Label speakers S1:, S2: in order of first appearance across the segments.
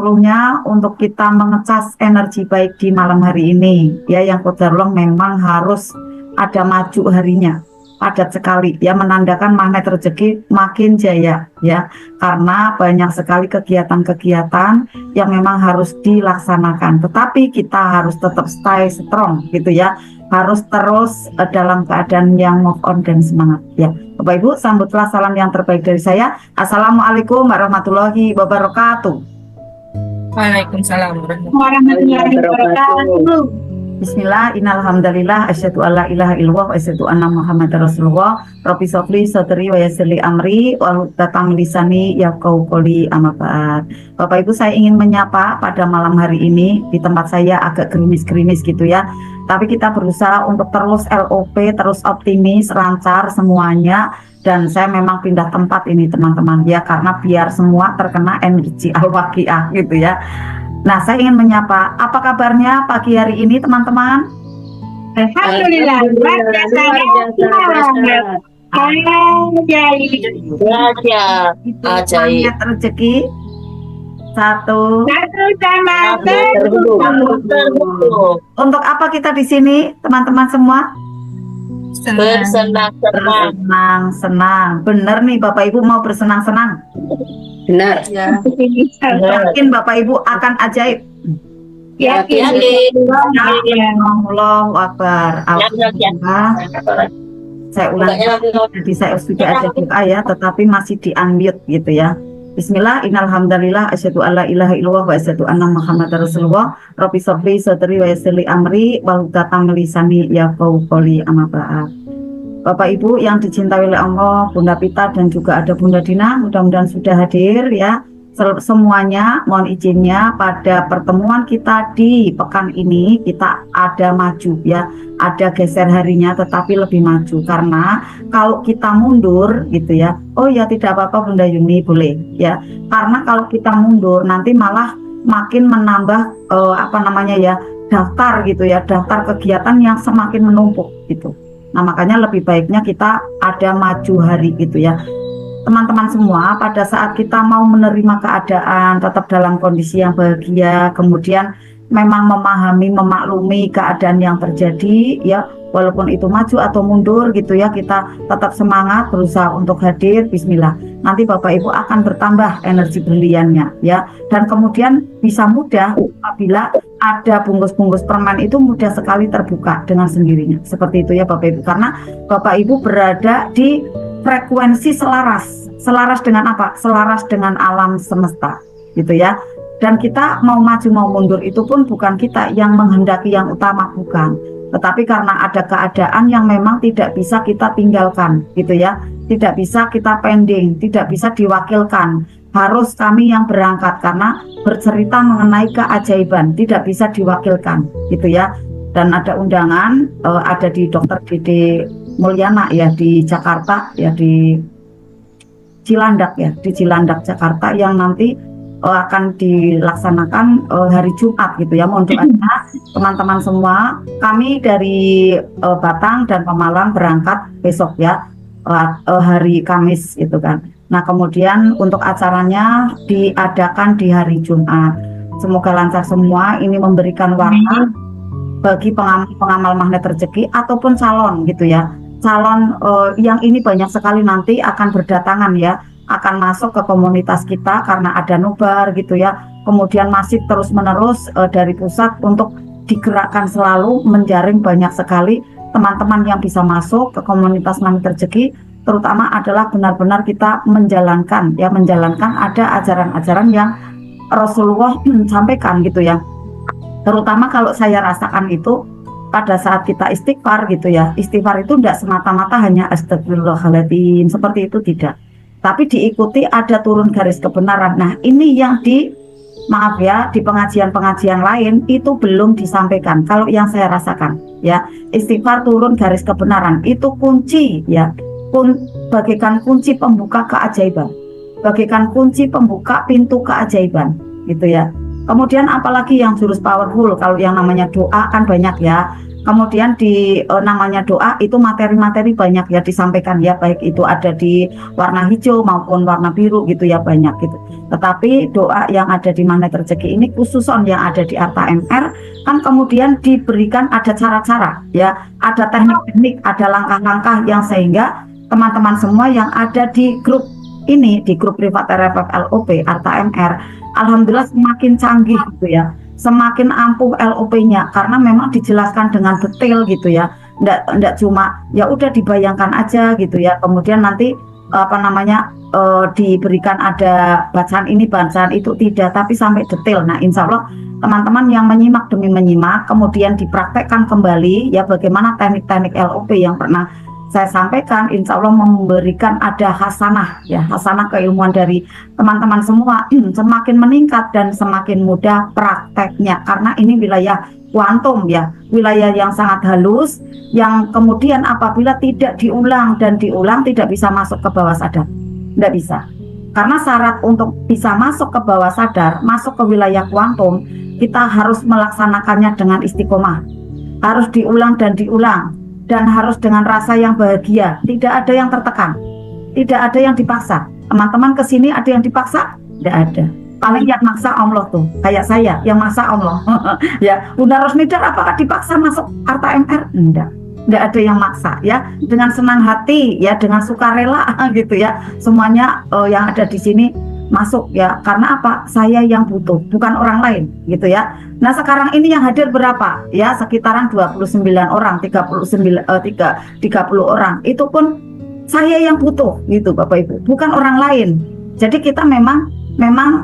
S1: seluruhnya untuk kita mengecas energi baik di malam hari ini. Ya, yang Qadarullah memang harus ada maju harinya. Padat sekali ya, menandakan magnet rezeki makin jaya ya, karena banyak sekali kegiatan-kegiatan yang memang harus dilaksanakan, tetapi kita harus tetap stay strong gitu ya, harus terus dalam keadaan yang move on dan semangat ya. Bapak Ibu, sambutlah salam yang terbaik dari saya. Assalamualaikum warahmatullahi wabarakatuh.
S2: Waalaikumsalam warahmatullahi wabarakatuh.
S1: Bismillah, innalhamdalillah, asyhadu alla ilaha illallah wa asyhadu anna muhammadar rasulullah. Rabbi sholli sadri wa yassirli amri wa hlul lisani yafqahu qouli, amma ba'd. Bapak Ibu, saya ingin menyapa pada malam hari ini. Di tempat saya agak gerimis-gerimis gitu ya, tapi kita berusaha untuk terus LOP, terus optimis, lancar semuanya. Dan saya memang pindah tempat ini teman-teman ya, karena biar semua terkena energi al-waqiah gitu ya. Nah, saya ingin menyapa, apa kabarnya pagi hari ini teman-teman?
S2: Alhamdulillah, luar biasa.
S1: Ajaib rezeki satu
S2: sama
S1: Untuk apa kita di sini teman-teman semua? Bersenang-senang. Benar nih Bapak Ibu, mau bersenang-senang?
S3: Benar.
S2: Ya.
S1: Yakin Bapak Ibu akan ajaib?
S2: Yakin.
S1: Allahu Akbar. Alhamdulillah. Saya ulangi, jadi saya sudah ada doa ya, tetapi masih di unmute gitu ya. Bismillah, innalhamdalillah, asyhadu alla ilaha illallah wa asyhadu anna muhammadar rasulullah. Rabbi sholli sadri wa yassirli amri wa hlul lisani yafqahu qouli, amma ba'd. Bapak Ibu yang dicintai oleh Allah, Bunda Pita dan juga ada Bunda Dina, mudah-mudahan sudah hadir ya. Semuanya mohon izinnya pada pertemuan kita di pekan ini kita ada maju ya, ada geser harinya tetapi lebih maju, karena kalau kita mundur gitu ya, oh ya tidak apa-apa Bunda Yuni, boleh ya, karena kalau kita mundur nanti malah makin menambah daftar gitu ya, daftar kegiatan yang semakin menumpuk gitu. Nah, makanya lebih baiknya kita ada maju hari gitu ya. Teman-teman semua, pada saat kita mau menerima keadaan, tetap dalam kondisi yang bahagia, kemudian memang memahami, memaklumi keadaan yang terjadi ya, walaupun itu maju atau mundur gitu ya, kita tetap semangat, berusaha untuk hadir. Bismillah, nanti Bapak Ibu akan bertambah energi briliannya ya, dan kemudian bisa mudah apabila ada bungkus-bungkus permen itu mudah sekali terbuka dengan sendirinya, seperti itu ya Bapak Ibu, karena Bapak Ibu berada di frekuensi selaras dengan apa? Selaras dengan alam semesta gitu ya. Dan kita mau maju mau mundur itu pun bukan kita yang menghendaki yang utama, bukan, tetapi karena ada keadaan yang memang tidak bisa kita tinggalkan gitu ya, tidak bisa kita pending, tidak bisa diwakilkan, harus kami yang berangkat karena bercerita mengenai keajaiban, tidak bisa diwakilkan gitu ya. Dan ada undangan, ada di Dr. Dede Mulyana ya di Jakarta ya, di Cilandak ya, di Cilandak Jakarta, yang nanti akan dilaksanakan hari Jumat gitu ya. Mohon doanya teman-teman semua. Kami dari Batang dan Pemalang berangkat besok ya, hari Kamis gitu kan. Nah, kemudian untuk acaranya diadakan di hari Jumat. Semoga lancar semua. Ini memberikan warna bagi pengamal magnet rezeki ataupun calon gitu ya. Calon yang ini banyak sekali nanti akan berdatangan ya, akan masuk ke komunitas kita karena ada nobar gitu ya. Kemudian masih terus menerus dari pusat untuk digerakkan selalu menjaring banyak sekali teman-teman yang bisa masuk ke komunitas magnet rezeki. Terutama adalah benar-benar kita menjalankan ada ajaran-ajaran yang Rasulullah sampaikan gitu ya. Terutama kalau saya rasakan itu pada saat kita istighfar gitu ya, istighfar itu tidak semata-mata hanya astagfirullahaladzim seperti itu, tidak, tapi diikuti ada turun garis kebenaran. Nah, ini yang di pengajian-pengajian lain itu belum disampaikan. Kalau yang saya rasakan ya, istighfar turun garis kebenaran itu kunci ya, bagaikan kunci pembuka keajaiban, bagaikan kunci pembuka pintu keajaiban gitu ya. Kemudian apalagi yang jurus powerful, kalau yang namanya doa kan banyak ya, Kemudian di namanya doa itu materi-materi banyak ya disampaikan ya, baik itu ada di warna hijau maupun warna biru gitu ya, banyak gitu. Tetapi doa yang ada di Magnet Rezeki ini khusus yang ada di Arta MR kan kemudian diberikan ada cara-cara ya, ada teknik-teknik, ada langkah-langkah yang sehingga teman-teman semua yang ada di grup ini, di grup privat RFF LOP Arta MR, alhamdulillah semakin canggih gitu ya, semakin ampuh LOP-nya karena memang dijelaskan dengan detail gitu ya. Nggak cuma ya udah dibayangkan aja gitu ya. Kemudian nanti diberikan ada bacaan ini bacaan itu, tidak, tapi sampai detail. Nah, insya Allah teman-teman yang menyimak demi menyimak kemudian dipraktekkan kembali ya bagaimana teknik-teknik LOP yang pernah saya sampaikan, insya Allah memberikan ada hasanah ya, hasanah keilmuan dari teman-teman semua semakin meningkat dan semakin mudah prakteknya karena ini wilayah kuantum ya, wilayah yang sangat halus yang kemudian apabila tidak diulang dan diulang tidak bisa masuk ke bawah sadar, tidak bisa, karena syarat untuk bisa masuk ke bawah sadar, masuk ke wilayah kuantum, kita harus melaksanakannya dengan istiqomah, harus diulang dan diulang, dan harus dengan rasa yang bahagia, tidak ada yang tertekan, tidak ada yang dipaksa. Teman-teman kesini ada yang dipaksa? Tidak ada. Paling yang maksa Allah tuh, kayak saya yang maksa Allah. Ya, Bunda Rosnidar apakah dipaksa masuk Arta MR? Enggak ada yang maksa ya, dengan senang hati ya, dengan sukarela gitu ya. Semuanya yang ada di sini masuk ya, karena apa? Saya yang butuh, bukan orang lain gitu ya. Nah, sekarang ini yang hadir berapa? Ya, sekitaran 29 orang, 30 orang. Itu pun saya yang butuh gitu Bapak Ibu, bukan orang lain. Jadi kita memang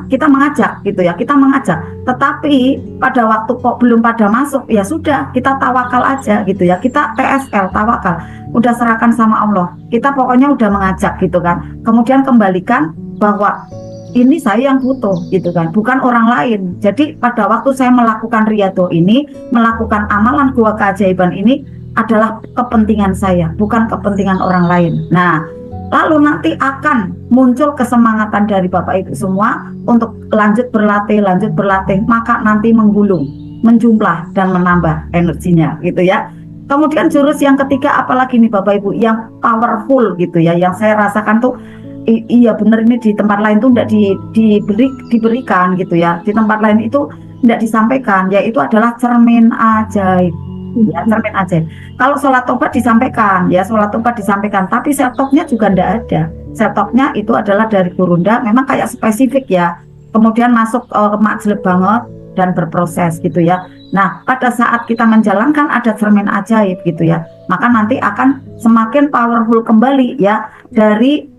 S1: kita mengajak gitu ya, kita mengajak. Tetapi pada waktu kok belum pada masuk, ya sudah, kita tawakal aja gitu ya. Kita TSL, tawakal. Udah serahkan sama Allah. Kita pokoknya udah mengajak gitu kan. Kemudian kembalikan bahwa ini saya yang butuh gitu kan, bukan orang lain. Jadi pada waktu saya melakukan riyadhah ini, melakukan amalan gua keajaiban ini adalah kepentingan saya, bukan kepentingan orang lain. Nah, lalu nanti akan muncul kesemangatan dari Bapak Ibu semua untuk lanjut berlatih, maka nanti menggulung, menjumlah dan menambah energinya gitu ya. Kemudian jurus yang ketiga apalagi nih Bapak Ibu, yang powerful gitu ya, yang saya rasakan tuh iya benar, ini di tempat lain tuh tidak diberikan gitu ya, di tempat lain itu tidak disampaikan, yaitu adalah cermin ajaib ya, cermin ajaib. Kalau sholat tobat disampaikan ya, sholat tobat disampaikan, tapi setoknya juga tidak ada. Setoknya itu adalah dari Gurunda, memang kayak spesifik ya, kemudian masuk makjleb banget dan berproses gitu ya. Nah, pada saat kita menjalankan ada cermin ajaib gitu ya, maka nanti akan semakin powerful kembali ya dari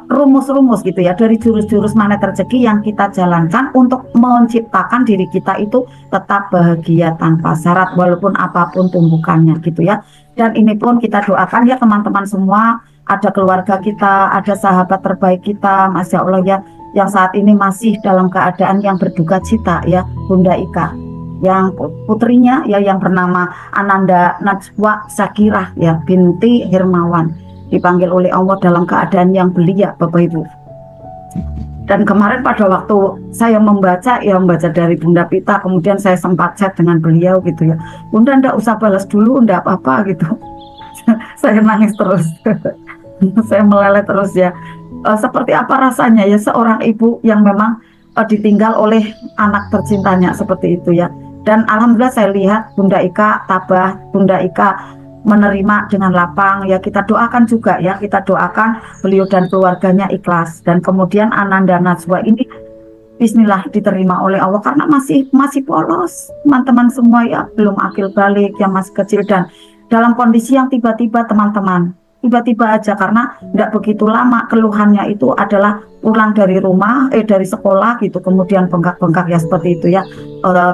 S1: rumus-rumus gitu ya, dari jurus-jurus Magnet Rezeki yang kita jalankan untuk menciptakan diri kita itu tetap bahagia tanpa syarat walaupun apapun tumbukannya gitu ya. Dan ini pun kita doakan ya teman-teman semua, ada keluarga kita, ada sahabat terbaik kita, Masya Allah ya, yang saat ini masih dalam keadaan yang berduka cita ya, Bunda Ika, yang putrinya ya yang bernama Ananda Najwa Sakirah ya binti Hirmawan, dipanggil oleh Allah dalam keadaan yang belia Bapak Ibu. Dan kemarin pada waktu saya membaca dari Bunda Pita, kemudian saya sempat chat dengan beliau gitu ya, Bunda ndak usah balas dulu, ndak apa-apa gitu. Saya nangis terus. Saya meleleh terus ya. Seperti apa rasanya ya seorang ibu yang memang ditinggal oleh anak tercintanya seperti itu ya. Dan alhamdulillah saya lihat Bunda Ika tabah, Bunda Ika menerima dengan lapang ya. Kita doakan juga ya, kita doakan beliau dan keluarganya ikhlas, dan kemudian Ananda Najwa ini bismillah diterima oleh Allah karena masih polos teman-teman semua ya, belum akil balik ya, masih kecil dan dalam kondisi yang tiba-tiba teman-teman, tiba-tiba aja, karena tidak begitu lama keluhannya itu adalah pulang dari rumah dari sekolah gitu, kemudian bengkak-bengkak ya seperti itu ya,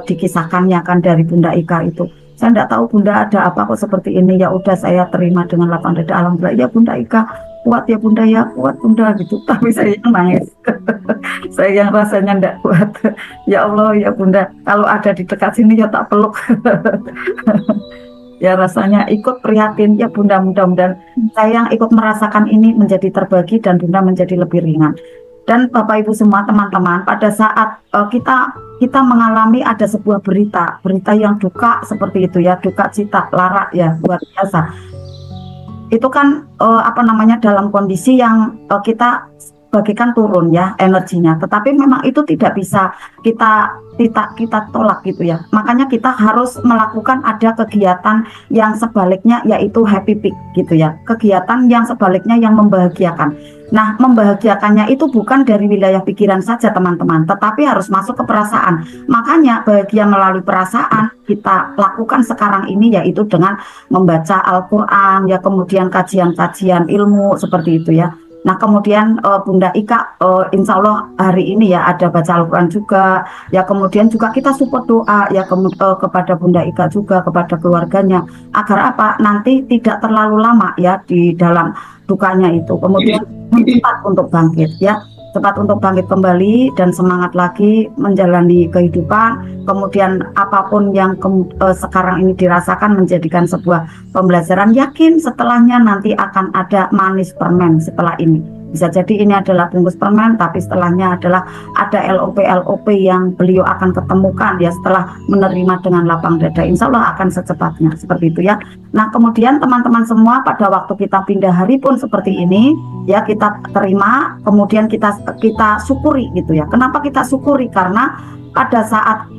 S1: dikisahkannya kan dari Bunda Ika itu. Saya tidak tahu Bunda ada apa kok seperti ini, ya udah saya terima dengan lapang dada, alhamdulillah ya Bunda Ika, kuat ya Bunda ya, kuat Bunda gitu. Tapi saya yang nangis. Saya yang rasanya tidak kuat. Ya Allah ya Bunda, kalau ada di dekat sini ya tak peluk. Ya rasanya ikut prihatin ya Bunda, mudah-mudahan saya yang ikut merasakan ini menjadi terbagi dan Bunda menjadi lebih ringan. Dan Bapak Ibu semua teman-teman, pada saat kita mengalami ada sebuah berita yang duka seperti itu ya, duka cita, lara ya, luar biasa. Itu kan dalam kondisi yang kita bagikan turun ya energinya, tetapi memang itu tidak bisa kita tolak gitu ya. Makanya kita harus melakukan ada kegiatan yang sebaliknya, yaitu happy peak gitu ya, kegiatan yang sebaliknya yang membahagiakan. Nah, membahagiakannya itu bukan dari wilayah pikiran saja teman-teman, tetapi harus masuk ke perasaan. Makanya bahagia melalui perasaan kita lakukan sekarang ini, yaitu dengan membaca Al-Quran ya, kemudian kajian-kajian ilmu seperti itu ya. Nah, kemudian Bunda Ika insya Allah hari ini ya ada baca Al-Quran juga ya, kemudian juga kita support doa ya kepada Bunda Ika juga, kepada keluarganya, agar apa, nanti tidak terlalu lama ya di dalam dukanya itu, kemudian cepat untuk bangkit ya, cepat untuk bangkit kembali dan semangat lagi menjalani kehidupan. Kemudian apapun yang sekarang ini dirasakan menjadikan sebuah pembelajaran, yakin setelahnya nanti akan ada manis permen setelah ini. Bisa jadi ini adalah bungkus permen, tapi setelahnya adalah ada LOP yang beliau akan ketemukan ya setelah menerima dengan lapang dada. Insya Allah akan secepatnya seperti itu ya. Nah, kemudian teman-teman semua, pada waktu kita pindah hari pun seperti ini ya, kita terima, kemudian kita syukuri gitu ya. Kenapa kita syukuri? Karena pada saat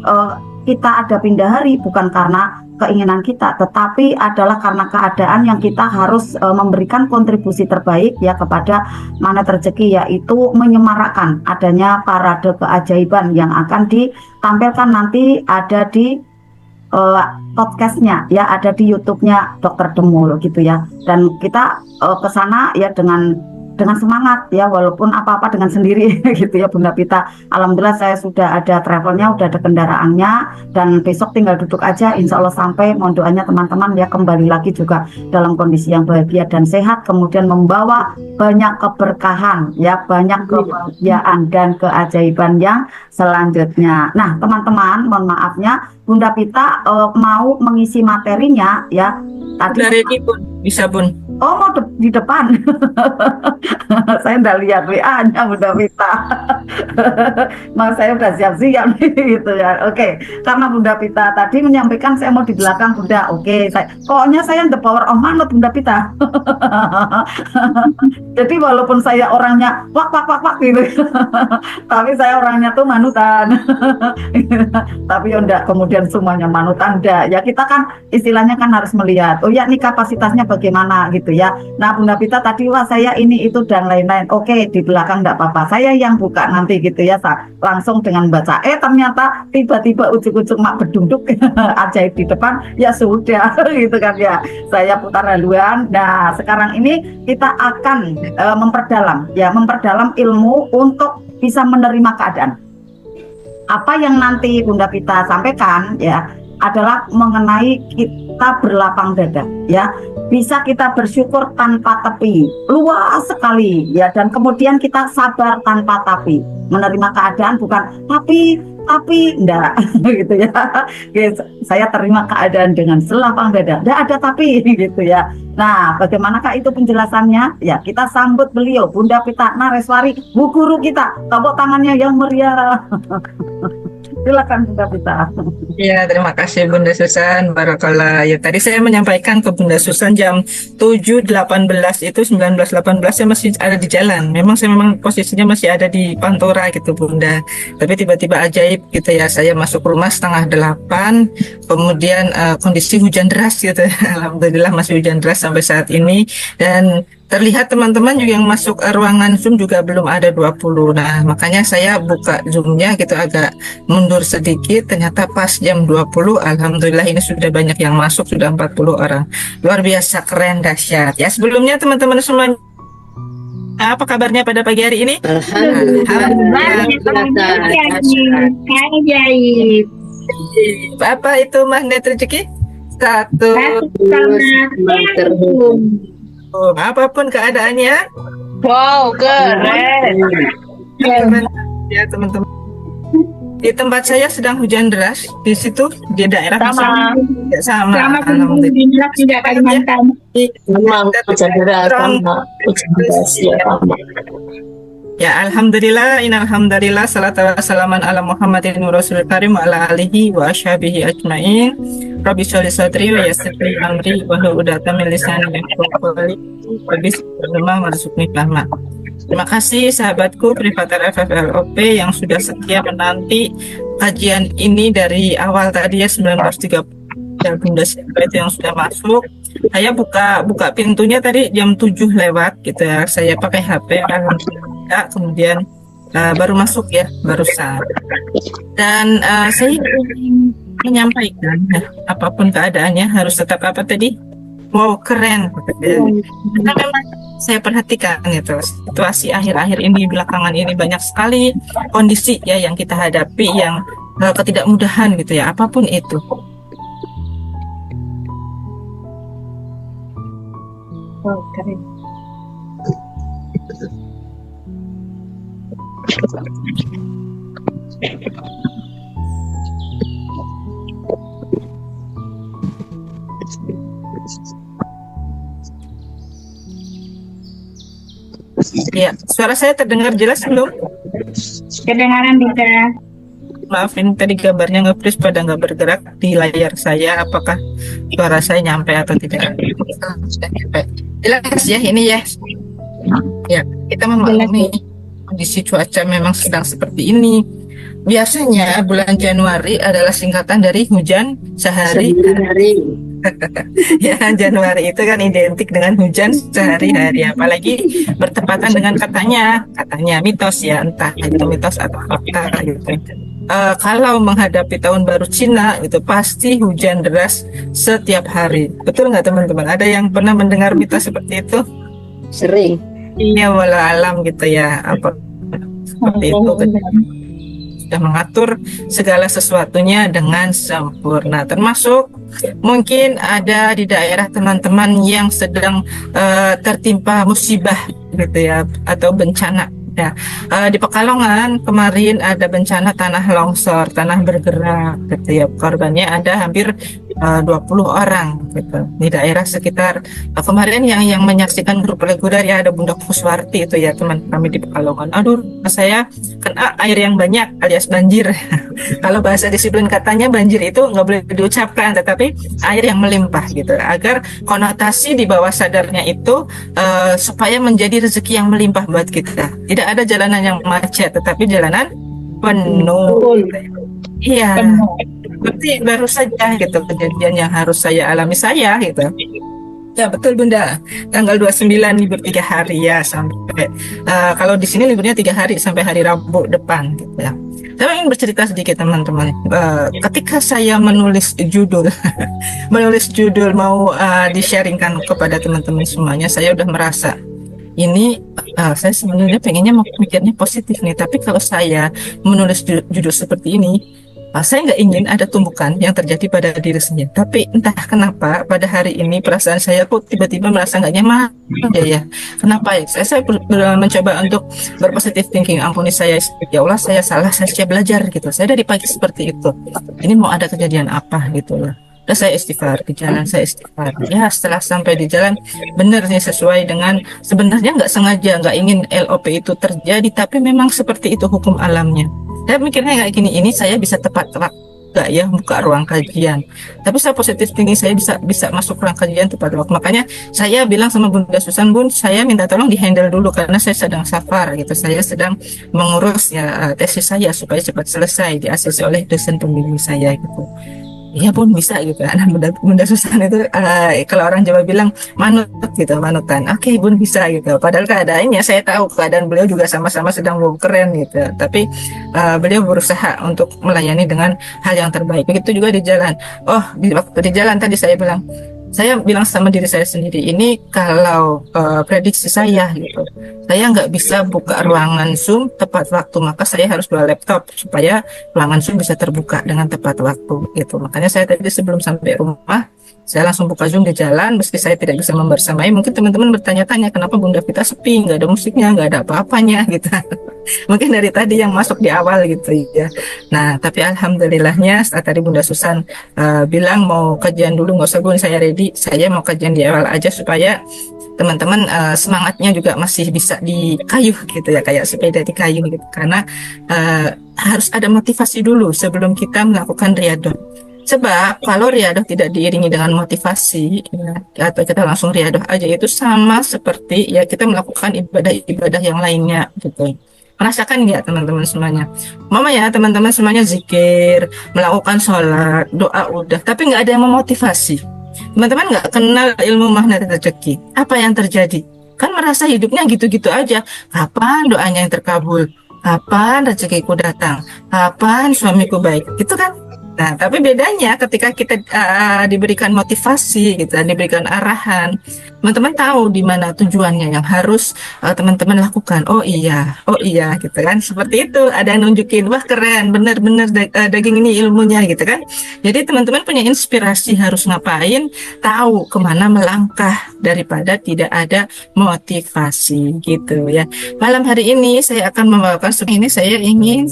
S1: kita ada pindah hari bukan karena keinginan kita, tetapi adalah karena keadaan yang kita harus memberikan kontribusi terbaik ya kepada Magnet Rezeki, yaitu menyemarakkan adanya parade keajaiban yang akan ditampilkan nanti ada di podcastnya ya, ada di YouTube-nya Dr. Demul gitu ya. Dan kita ke sana ya dengan semangat ya, walaupun apa-apa dengan sendiri gitu ya Bunda Pita. Alhamdulillah saya sudah ada travelnya, udah ada kendaraannya, dan besok tinggal duduk aja, insya Allah sampai. Mohon doanya teman-teman ya, kembali lagi juga dalam kondisi yang bahagia dan sehat, kemudian membawa banyak keberkahan ya, banyak kebahagiaan dan keajaiban yang selanjutnya. Nah teman-teman, mohon maafnya Bunda Pita mau mengisi materinya ya. Tadi
S3: dari Bun, bisa Bun.
S1: Oh, mau di depan. Saya enggak lihat WA-nya Bunda Pita. Mas saya udah siap-siap gitu ya. Oke, karena Bunda Pita tadi menyampaikan saya mau di belakang Bunda. Oke, pokoknya saya the power of manut Bunda Pita. Jadi walaupun saya orangnya wak gitu. Tapi saya orangnya tuh manutan. Tapi enggak kemudian semuanya manutan enggak. Ya kita kan istilahnya kan harus melihat, oh ya ini kapasitasnya bagaimana gitu ya. Nah Bunda Pita tadi wah saya ini itu dan lain-lain. Oke, di belakang enggak apa-apa, saya yang buka nanti gitu ya, langsung dengan baca. Ternyata tiba-tiba ujuk-ujuk mak berdunduk ajaib di depan, ya sudah gitu kan ya. Saya putar haluan. Nah sekarang ini kita akan memperdalam ilmu untuk bisa menerima keadaan. Apa yang nanti Bunda Pita sampaikan ya adalah mengenai kita berlapang dada ya, bisa kita bersyukur tanpa tepi, luas sekali ya, dan kemudian kita sabar tanpa tapi, menerima keadaan bukan tapi enggak gitu ya. Saya terima keadaan dengan selapang dada, enggak ada tapi gitu ya. Nah bagaimanakah itu penjelasannya ya, kita sambut beliau Bunda Pita Nareswari, Bu Guru kita, tepuk tangannya yang meriah. Silakan Bunda Pita.
S3: Ya, terima kasih Bunda Susan. Barakallah. Ya, tadi saya menyampaikan ke Bunda Susan jam 7.18 itu 19.18 saya masih ada di jalan. Memang posisinya masih ada di Pantura gitu Bunda. Tapi tiba-tiba ajaib gitu ya, saya masuk rumah 7:30. Kemudian kondisi hujan deras gitu. Alhamdulillah masih hujan deras sampai saat ini, dan terlihat teman-teman juga yang masuk ruangan Zoom juga belum ada 20. Nah, makanya saya buka Zoom-nya gitu agak mundur sedikit. Ternyata pas jam 20, alhamdulillah ini sudah banyak yang masuk, sudah 40 orang. Luar biasa, keren, dahsyat. Ya, sebelumnya teman-teman semua, apa kabarnya pada pagi hari ini?
S2: Ajaib.
S3: Apa itu Magnet Rezeki? Satu. Apapun keadaannya.
S2: Wow, keren.
S3: Ya teman-teman, di tempat saya sedang hujan deras. Di situ di daerah
S2: Sama
S3: alhamdulillah
S2: juga Kalimantan.
S3: hujan deras
S4: hujan deras ya sama.
S3: Ya, alhamdulillah, innalhamdulillah, salatu wassalaman ala Muhammadin wa rasulil karim wa ala alihi wa ashabihi ajmain. Rabbi sholli sadri wa yassir li amri wa hlul 'uqdatam min lisani yafqahu qawli. Rabbi sholli warzuqni fahma. Terima kasih sahabatku Privater FFLOP yang sudah setia menanti kajian ini dari awal tadi ya 19.30 dan Bunda siapa itu yang sudah masuk. Saya buka pintunya tadi jam 7 lewat gitu ya. Saya pakai HP alhamdulillah, kemudian baru masuk ya barusan. Dan saya ingin menyampaikan apapun keadaannya harus tetap apa tadi? Wow, keren. Karena memang saya perhatikan itu situasi akhir-akhir ini belakangan ini banyak sekali kondisi ya yang kita hadapi yang ketidakmudahan gitu ya apapun itu.
S2: Wow, keren.
S3: Ya, suara saya terdengar jelas belum?
S2: Kedengaran Bunda.
S3: Maafin tadi gambarnya nge-freeze pada nggak bergerak di layar saya. Apakah suara saya nyampe atau tidak? Sudah nyampe. Jelas ya ini ya. Ya, kita memahami kondisi cuaca memang sedang seperti ini. Biasanya bulan Januari adalah singkatan dari hujan sehari. Ya, Januari itu kan identik dengan hujan sehari-hari, apalagi bertepatan dengan katanya mitos ya, entah itu mitos atau fakta gitu. Kalau menghadapi tahun baru Cina itu pasti hujan deras setiap hari. Betul nggak teman-teman? Ada yang pernah mendengar mitos seperti itu?
S4: Sering.
S3: Iya, walau alam gitu ya, apa seperti itu. Sudah mengatur segala sesuatunya dengan sempurna, termasuk mungkin ada di daerah teman-teman yang sedang tertimpa musibah gitu ya atau bencana ya. Di Pekalongan kemarin ada bencana tanah longsor, tanah bergerak gitu ya, korbannya ada hampir 20 orang gitu di daerah sekitar. Kemarin yang menyaksikan grup reguler ya ada Bunda Kuswarti itu ya teman kami di Pekalongan. Aduh, saya kena air yang banyak alias banjir. Kalau bahasa disiplin katanya banjir itu nggak boleh diucapkan, tetapi air yang melimpah gitu. Agar konotasi di bawah sadarnya itu supaya menjadi rezeki yang melimpah buat kita. Tidak ada jalanan yang macet, tetapi jalanan penuh. Iya. Berarti baru saja gitu kejadian yang harus saya alami saya gitu. Ya betul Bunda, tanggal 29 libur 3 hari ya sampai kalau di sini liburnya 3 hari sampai hari Rabu depan gitu ya. Saya ingin bercerita sedikit teman-teman. Ketika saya menulis judul, mau di-sharingkan kepada teman-teman semuanya, saya udah merasa ini saya sebenarnya pengennya mikirnya positif nih, tapi kalau saya menulis judul seperti ini, saya nggak ingin ada tumbukan yang terjadi pada diri saya. Tapi entah kenapa pada hari ini perasaan saya kok tiba-tiba merasa nggak nyaman ya. Kenapa ya? Saya mencoba untuk berpositif thinking. Ampuni saya, ya Allah saya salah, saya siap belajar gitu. Saya dari pagi seperti itu. Ini mau ada kejadian apa gitu loh. Dan saya istighfar di jalan, saya istighfar. Ya setelah sampai di jalan benar nih sesuai dengan sebenarnya nggak sengaja, nggak ingin LOP itu terjadi, tapi memang seperti itu hukum alamnya. Saya mikirnya kayak gini, ini saya bisa tepat nggak ya buka ruang kajian, tapi saya positif tinggi, saya bisa masuk ruang kajian tepat waktu. Makanya saya bilang sama Bunda Susan, Bun, saya minta tolong dihandle dulu karena saya sedang safar gitu, saya sedang mengurus ya tesis saya supaya cepat selesai, di-ACC oleh dosen pembimbing saya gitu. Iya Bun, bisa gitu. Nah, Bunda Susan itu kalau orang Jawa bilang manut gitu, manutan. Oke Bun, bisa gitu. Padahal keadaannya saya tahu keadaan beliau juga sama-sama sedang keren gitu. Tapi beliau berusaha untuk melayani dengan hal yang terbaik. Begitu juga di jalan. Oh, waktu di jalan tadi saya bilang sama diri saya sendiri, ini kalau prediksi saya gitu, saya nggak bisa buka ruangan Zoom tepat waktu, maka saya harus bawa laptop supaya ruangan Zoom bisa terbuka dengan tepat waktu gitu. Makanya saya tadi sebelum sampai rumah saya langsung buka Zoom di jalan, meski saya tidak bisa membersamai. Mungkin teman-teman bertanya-tanya kenapa Bunda Vita sepi, nggak ada musiknya, nggak ada apa-apanya gitu. Mungkin dari tadi yang masuk di awal gitu ya. Nah, tapi alhamdulillahnya setelah tadi Bunda Susan bilang mau kajian dulu, nggak usah Bun, saya ready, saya mau kajian di awal aja supaya teman-teman semangatnya juga masih bisa dikayuh gitu ya, kayak sepeda dikayuh gitu, karena harus ada motivasi dulu sebelum kita melakukan riyadhah. Sebab kalau riyadhah tidak diiringi dengan motivasi ya, atau kita langsung riyadhah aja, itu sama seperti ya kita melakukan ibadah-ibadah yang lainnya gitu. Merasakan nggak teman-teman semuanya? Mama ya, teman-teman semuanya zikir, melakukan sholat, doa udah, tapi nggak ada yang memotivasi. Teman-teman nggak kenal ilmu magnet rezeki. Apa yang terjadi? Kan merasa hidupnya gitu-gitu aja. Kapan doanya yang terkabul? Kapan rezekiku datang? Kapan suamiku baik? Gitu kan? Nah, tapi bedanya ketika kita diberikan motivasi, gitu, diberikan arahan, teman-teman tahu di mana tujuannya yang harus teman-teman lakukan. Oh iya, gitu kan? Seperti itu. Ada yang nunjukin, wah keren, bener-bener daging ini ilmunya, gitu kan? Jadi teman-teman punya inspirasi harus ngapain, tahu kemana melangkah daripada tidak ada motivasi, gitu ya. Malam hari ini saya akan membawakan ini. Saya ingin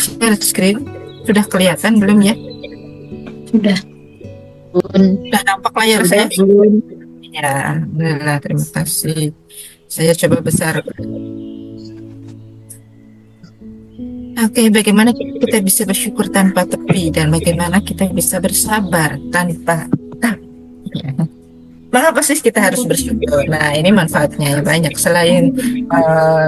S3: share screen. Sudah kelihatan belum ya?
S2: Sudah.
S3: Sudah nampak layar saya? Ya, alhamdulillah, terima kasih. Saya coba besar. Oke, bagaimana kita bisa bersyukur tanpa tepi, dan bagaimana kita bisa bersabar tanpa ya. Mengapa sih kita harus bersyukur? Nah, ini manfaatnya ya banyak. Selain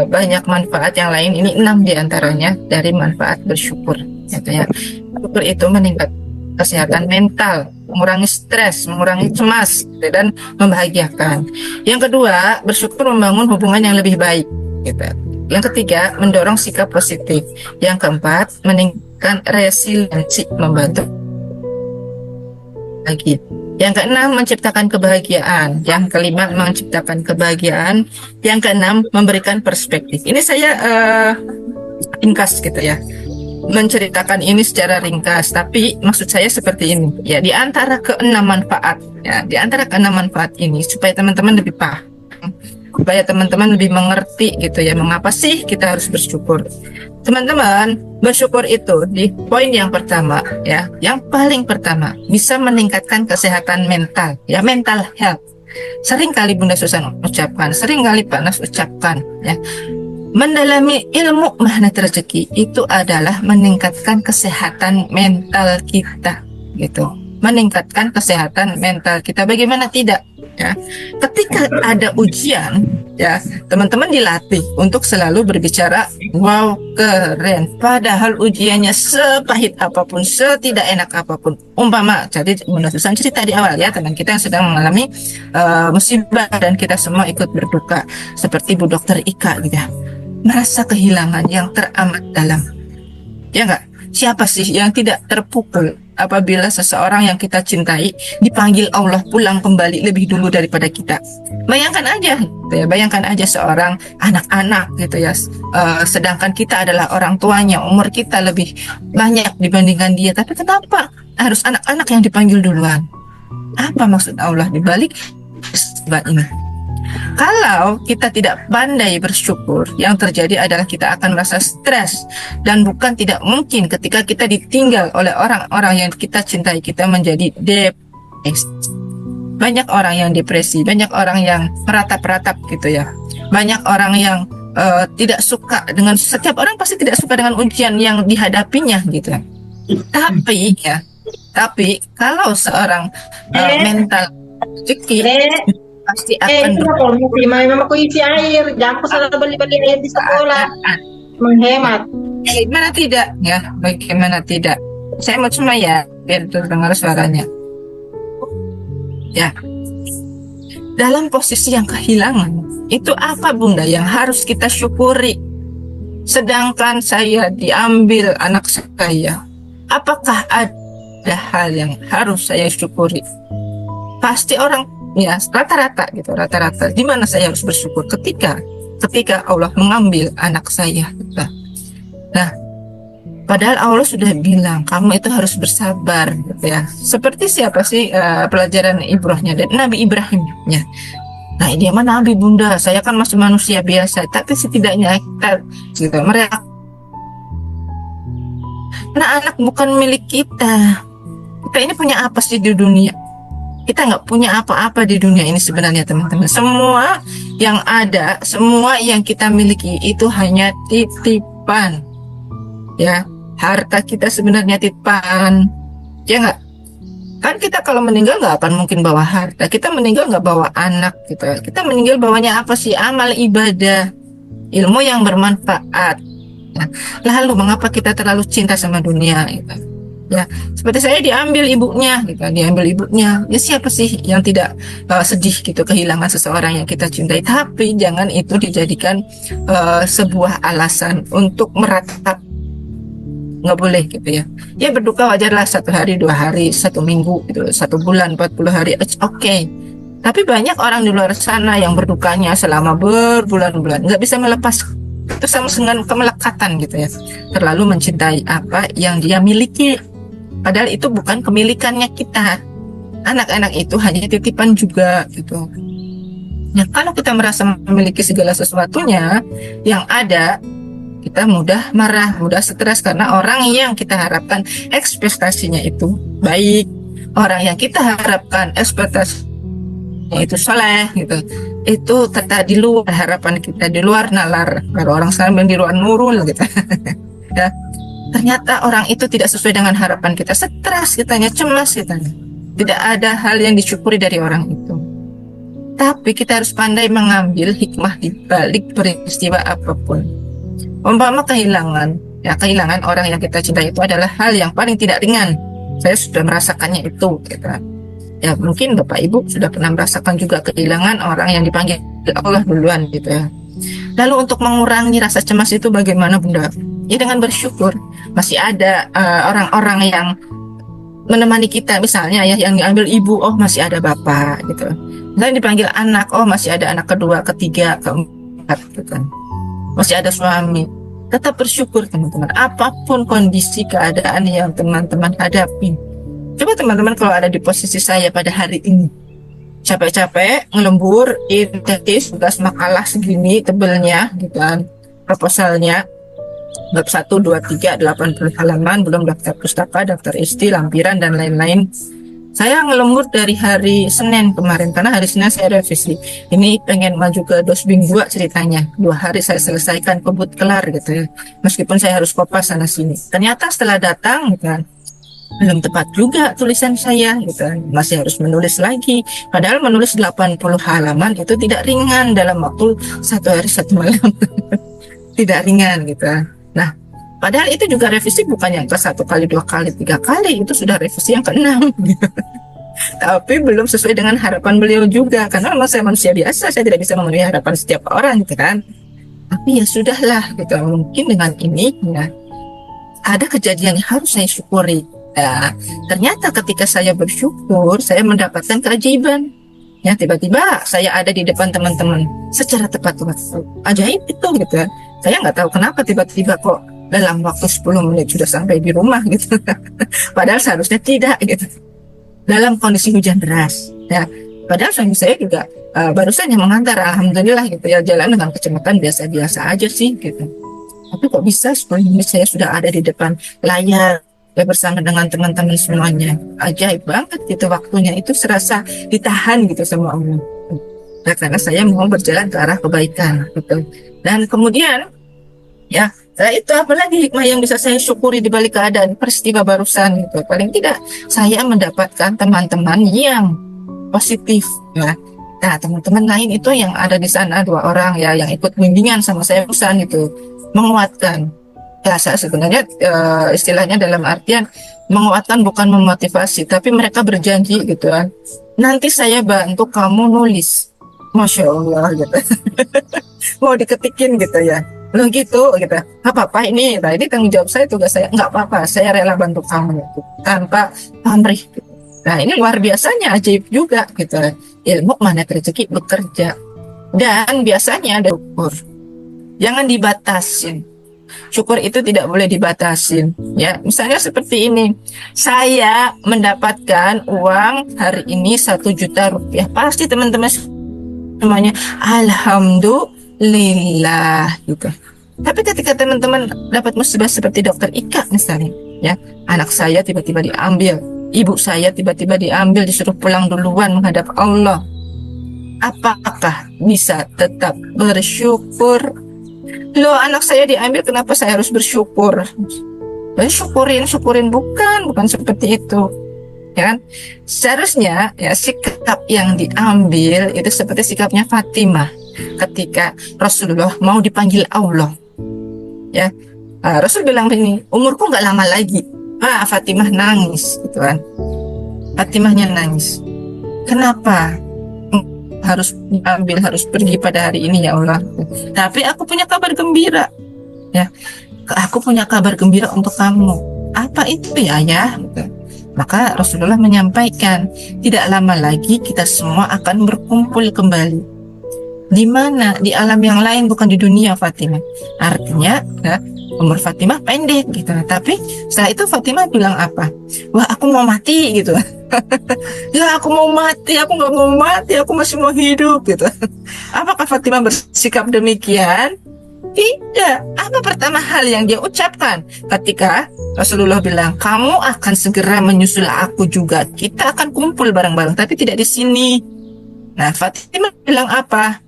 S3: banyak manfaat yang lain, ini 6 diantaranya dari manfaat bersyukur. Gitu ya. Bersyukur itu meningkatkan kesehatan mental, mengurangi stres, mengurangi cemas, gitu, dan membahagiakan. Yang kedua, bersyukur membangun hubungan yang lebih baik. Gitu. Yang ketiga, mendorong sikap positif. Yang keempat, meningkatkan resiliensi, membantu lagi. Yang keenam, menciptakan kebahagiaan. Yang kelima, menciptakan kebahagiaan. Yang keenam, memberikan perspektif. Ini saya ringkas gitu ya, menceritakan ini secara ringkas, tapi maksud saya seperti ini ya, di antara keenam manfaat ya, di antara keenam manfaat ini supaya teman-teman lebih paham, supaya teman-teman lebih mengerti gitu ya, mengapa sih kita harus bersyukur. Teman-teman, bersyukur itu di poin yang pertama ya, yang paling pertama bisa meningkatkan kesehatan mental ya, mental health. Sering kali Bunda Susan ucapkan, sering kali Pak Nas ucapkan ya, mendalami ilmu magnet rezeki itu adalah meningkatkan kesehatan mental kita gitu, meningkatkan kesehatan mental kita. Bagaimana tidak ya, ketika ada ujian ya, teman-teman dilatih untuk selalu berbicara wow keren, padahal ujiannya sepahit apapun, setidak enak apapun. Umpama jadi Bunda Susan cerita di awal ya, teman kita yang sedang mengalami musibah dan kita semua ikut berduka, seperti Bu Dokter Ika gitu ya, merasa kehilangan yang teramat dalam. Ya enggak? Siapa sih yang tidak terpukul apabila seseorang yang kita cintai dipanggil Allah pulang kembali lebih dulu daripada kita? Bayangkan aja, gitu ya, bayangkan aja seorang anak-anak gitu ya, sedangkan kita adalah orang tuanya, umur kita lebih banyak dibandingkan dia, tapi kenapa harus anak-anak yang dipanggil duluan? Apa maksud Allah dibalik sebab ini? Kalau kita tidak pandai bersyukur, yang terjadi adalah kita akan merasa stres, dan bukan tidak mungkin ketika kita ditinggal oleh orang-orang yang kita cintai, kita menjadi depresi. Banyak orang yang depresi, banyak orang yang meratap-ratap gitu ya, banyak orang yang tidak suka dengan, setiap orang pasti tidak suka dengan ujian yang dihadapinya gitu. Tapi ya, tapi kalau seorang mental rezeki pasti akan
S2: memang aku isi air, jangan aku salah beli-beli air di sekolah, menghemat.
S3: Bagaimana tidak ya, bagaimana tidak, saya mau cuma ya biar terdengar suaranya ya. Dalam posisi yang kehilangan itu apa Bunda yang harus kita syukuri? Sedangkan saya diambil anak saya, apakah ada hal yang harus saya syukuri? Pasti orang ya, rata-rata gitu, rata-rata. Di mana saya harus bersyukur ketika Allah mengambil anak saya. Nah, padahal Allah sudah bilang kamu itu harus bersabar, gitu ya. Seperti siapa sih pelajaran ibrahnya dan Nabi Ibrahim ya. Nah, dia mah Nabi Bunda, saya kan masih manusia biasa, tapi setidaknya kita gitu, mereka karena anak bukan milik kita. Kita ini punya apa sih di dunia? Kita nggak punya apa-apa di dunia ini sebenarnya teman-teman. Semua yang ada, semua yang kita miliki itu hanya titipan. Ya, harta kita sebenarnya titipan. Ya nggak? Kan kita kalau meninggal nggak akan mungkin bawa harta. Kita meninggal nggak bawa anak gitu. Kita meninggal bawanya apa sih? Amal ibadah, ilmu yang bermanfaat. Nah, lalu mengapa kita terlalu cinta sama dunia? Gitu. Ya, seperti saya diambil ibunya, gitu. Diambil ibunya. Ya siapa sih yang tidak sedih gitu kehilangan seseorang yang kita cintai? Tapi jangan itu dijadikan sebuah alasan untuk meratap. Nggak boleh gitu ya. Ya berduka wajarlah 1 hari, 2 hari, 1 minggu gitu, 1 bulan, 40 hari, it's okay. Tapi banyak orang di luar sana yang berdukanya selama berbulan-bulan, nggak bisa melepas. Itu sama dengan kemelekatan gitu ya. Terlalu mencintai apa yang dia miliki. Padahal itu bukan kemilikannya kita. Anak-anak itu hanya titipan juga gitu. Nah, kalau kita merasa memiliki segala sesuatunya yang ada, kita mudah marah, mudah stres karena orang yang kita harapkan ekspektasinya itu baik, orang yang kita harapkan ekspektasinya itu soleh gitu, itu tetap di luar harapan kita, di luar nalar. Kalau orang sana bilang di luar nurul gitu. Ya, ternyata orang itu tidak sesuai dengan harapan kita, stres kitanya, cemas kitanya. Tidak ada hal yang disyukuri dari orang itu. Tapi kita harus pandai mengambil hikmah di balik peristiwa apapun. Umpama kehilangan orang yang kita cintai itu adalah hal yang paling tidak ringan. Saya sudah merasakannya itu, gitu. Ya mungkin Bapak Ibu sudah pernah merasakan juga kehilangan orang yang dipanggil Allah duluan, gitu ya. Lalu untuk mengurangi rasa cemas itu bagaimana Bunda? Ya dengan bersyukur. Masih ada orang-orang yang menemani kita, misalnya ya yang diambil ibu, oh masih ada bapak, gitu. Misalnya dipanggil anak, oh masih ada anak kedua, ketiga, keempat, gitu kan. Masih ada suami. Tetap bersyukur teman-teman, apapun kondisi keadaan yang teman-teman hadapi. Coba teman-teman kalau ada di posisi saya pada hari ini, capek-capek ngelembur, intensif, tugas makalah segini tebelnya gitu kan, proposalnya bab 1, 2, 3, 80 halaman, belum daftar pustaka, daftar isti, lampiran dan lain-lain. Saya ngelembur dari hari Senin kemarin, karena hari Senin saya revisi. Ini pengen maju ke dosbing 2 ceritanya. 2 hari saya selesaikan, kebut kelar gitu ya. Meskipun saya harus kopas sana sini. Ternyata setelah datang gitu kan, belum tepat juga tulisan saya gitu kan. Masih harus menulis lagi. Padahal menulis 80 halaman itu tidak ringan dalam waktu 1 hari 1 malam. Tidak ringan gitu. Nah, padahal itu juga revisi bukan yang ke 1 kali, 2 kali, 3 kali, itu sudah revisi yang ke-6 gitu. Tapi belum sesuai dengan harapan beliau juga, karena memang saya manusia biasa, saya tidak bisa memenuhi harapan setiap orang gitu kan. Tapi ya sudahlah gitu, mungkin dengan ini ya ada kejadian yang harus saya syukuri. Nah, ternyata ketika saya bersyukur, saya mendapatkan keajaiban. Ya tiba-tiba saya ada di depan teman-teman secara tepat waktu. Ajaib itu gitu. Saya nggak tahu kenapa tiba-tiba kok dalam waktu 10 menit sudah sampai di rumah gitu. Padahal seharusnya tidak gitu. Dalam kondisi hujan deras. Ya, padahal suami saya juga barusan yang mengantar, alhamdulillah gitu ya, jalan dengan kecepatan biasa-biasa aja sih gitu. Tapi kok bisa 10 menit saya sudah ada di depan layar ya, bersama dengan teman-teman semuanya. Ajaib banget gitu waktunya, itu serasa ditahan gitu sama Allah. Nah, karena saya mau berjalan ke arah kebaikan gitu. Dan kemudian ya, itu apalagi hikmah yang bisa saya syukuri di balik keadaan peristiwa barusan gitu. Paling tidak saya mendapatkan teman-teman yang positif ya. Nah, teman-teman lain itu yang ada di sana 2 orang ya yang ikut bimbingan sama saya barusan itu menguatkan. Ya, saya sebenarnya istilahnya dalam artian menguatkan bukan memotivasi, tapi mereka berjanji gitu kan. Nanti saya bantu kamu nulis. Masya Allah gitu. Mau diketikin gitu ya. Loh gitu, apa-apa ini, nah ini tanggung jawab saya, tugas saya, nggak apa-apa, saya rela bantu kamu gitu, tanpa pamrih gitu. Nah ini luar biasanya, ajaib juga gitu. Ilmu mana rezeki bekerja. Dan biasanya ada syukur, jangan dibatasin. Syukur itu tidak boleh dibatasin ya. Misalnya seperti ini, saya mendapatkan uang hari ini 1 juta rupiah, pasti teman-teman semuanya alhamdulillah gitu. Tapi ketika teman-teman dapat musibah seperti dokter Ika misalnya, ya anak saya tiba-tiba diambil ibu saya tiba-tiba diambil, disuruh pulang duluan menghadap Allah. Apakah bisa tetap bersyukur? Loh, anak saya diambil, kenapa saya harus bersyukur? Syukurin, bukan seperti itu. Ya kan? Seharusnya ya sikap yang diambil itu seperti sikapnya Fatimah ketika Rasulullah mau dipanggil Allah. Ya, Rasul bilang begini, umurku nggak lama lagi. Fatimah nangis, gitu kan? Fatimahnya nangis. Kenapa harus diambil, harus pergi pada hari ini ya Allah? Tapi aku punya kabar gembira. Ya, aku punya kabar gembira untuk kamu. Apa itu ya, Ayah? Maka Rasulullah menyampaikan, tidak lama lagi kita semua akan berkumpul kembali. Di mana? Di alam yang lain, bukan di dunia, Fatimah. Artinya, ya, umur Fatimah pendek gitu. Tapi setelah itu Fatimah bilang apa? Wah, aku mau mati gitu. Ya, aku mau mati, aku nggak mau mati, aku masih mau hidup gitu. Apakah Fatimah bersikap demikian? Tidak. Apa pertama hal yang dia ucapkan ketika Rasulullah bilang, kamu akan segera menyusul aku juga, kita akan kumpul bareng-bareng, tapi tidak di sini. Nah, Fatimah bilang apa?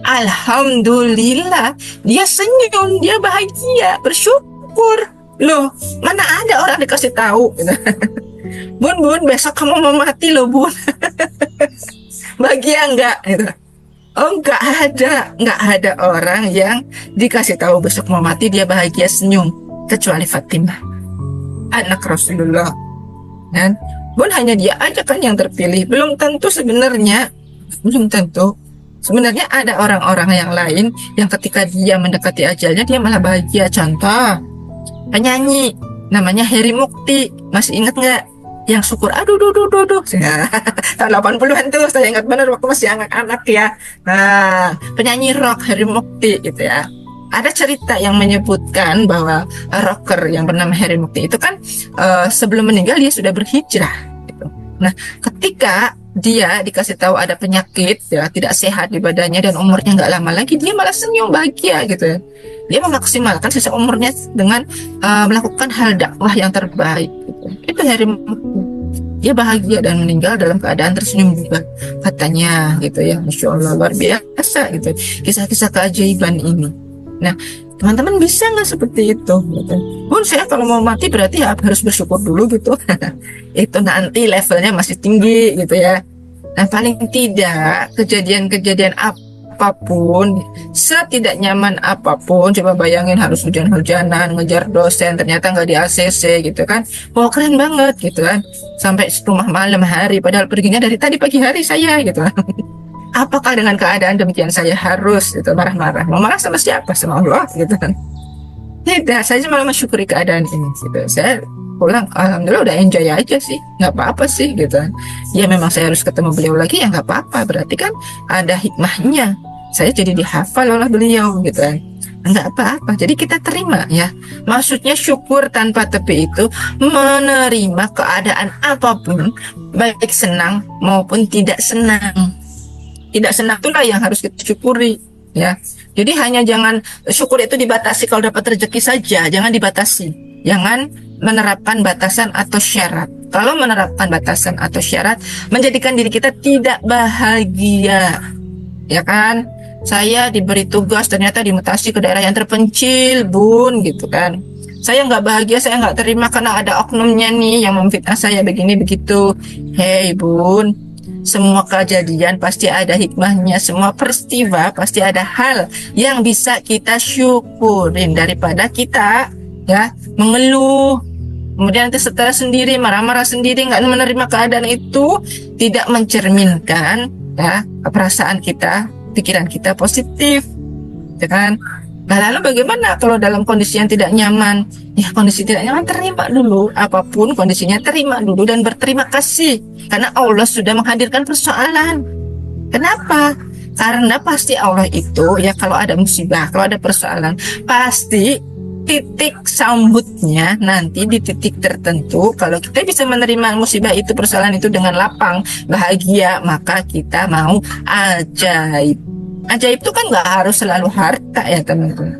S3: Alhamdulillah, dia senyum, dia bahagia, bersyukur. Loh, mana ada orang dikasih tahu? Bun, besok kamu mau mati loh, Bun. Bahagia enggak? Gitu. Oh, enggak ada orang yang dikasih tahu besok mau mati dia bahagia senyum, kecuali Fatimah, anak Rasulullah. Dan Bun, hanya dia aja kan yang terpilih, belum tentu sebenarnya, belum tentu. Sebenarnya ada orang-orang yang lain yang ketika dia mendekati ajalnya dia malah bahagia. Contoh, penyanyi namanya Heri Mukti, masih ingat nggak? Yang syukur, aduh, tahun 80-an tuh, saya ingat benar waktu masih anak-anak ya. Nah, penyanyi rock Heri Mukti gitu ya. Ada cerita yang menyebutkan bahwa rocker yang bernama Heri Mukti itu kan sebelum meninggal dia sudah berhijrah. Gitu. Nah, ketika dia dikasih tahu ada penyakit ya, tidak sehat di badannya dan umurnya nggak lama lagi, dia malah senyum bahagia gitu ya. Dia memaksimalkan sisa umurnya dengan melakukan hal dakwah yang terbaik gitu. Itu Heri Mukti. Dia bahagia dan meninggal dalam keadaan tersenyum juga katanya gitu ya. Masya Allah, luar biasa gitu kisah-kisah keajaiban ini. Nah, teman-teman bisa nggak seperti itu gitu? Bun, saya kalau mau mati berarti ya harus bersyukur dulu gitu. Itu nanti levelnya masih tinggi gitu ya. Nah, paling tidak kejadian-kejadian apapun, setidak nyaman apapun, coba bayangin harus hujan-hujanan, ngejar dosen, ternyata nggak di ACC gitu kan. Wah, keren banget gitu kan. Sampai rumah malam hari, padahal perginya dari tadi pagi hari saya gitu kan. Apakah dengan keadaan demikian saya harus itu marah-marah? Mau marah sama siapa? Sama Allah gitu kan. Tidak, saya malah mensyukuri keadaan ini gitu. Saya pulang, alhamdulillah udah enjoy aja sih, nggak apa-apa sih gitu kan. Ya memang saya harus ketemu beliau lagi ya nggak apa-apa, berarti kan ada hikmahnya. Saya jadi dihafal oleh beliau gitu kan. Nggak apa-apa, jadi kita terima ya. Maksudnya syukur tanpa tepi itu menerima keadaan apapun, baik senang maupun tidak senang. Tidak senang itulah yang harus kita syukuri ya. Jadi hanya jangan syukur itu dibatasi kalau dapat rezeki saja, jangan dibatasi. Jangan menerapkan batasan atau syarat. Kalau menerapkan batasan atau syarat menjadikan diri kita tidak bahagia. Ya kan? Saya diberi tugas ternyata dimutasi ke daerah yang terpencil, Bun, gitu kan. Saya nggak bahagia, saya nggak terima karena ada oknumnya nih yang memfitnah saya begini begitu. Hei, Bun, semua kejadian pasti ada hikmahnya, semua peristiwa pasti ada hal yang bisa kita syukurin daripada kita ya mengeluh, kemudian nanti setelah sendiri marah-marah sendiri, nggak menerima keadaan itu, tidak mencerminkan ya perasaan kita, pikiran kita positif, ya kan? Nah, lalu bagaimana kalau dalam kondisi yang tidak nyaman? Ya, kondisi tidak nyaman terima dulu, apapun kondisinya terima dulu dan berterima kasih karena Allah sudah menghadirkan persoalan. Kenapa? Karena pasti Allah itu ya kalau ada musibah, kalau ada persoalan, pasti titik sambutnya nanti di titik tertentu. Kalau kita bisa menerima musibah itu, persoalan itu dengan lapang, bahagia, maka kita mau ajaib. Ajaib itu kan nggak harus selalu harta ya teman-teman.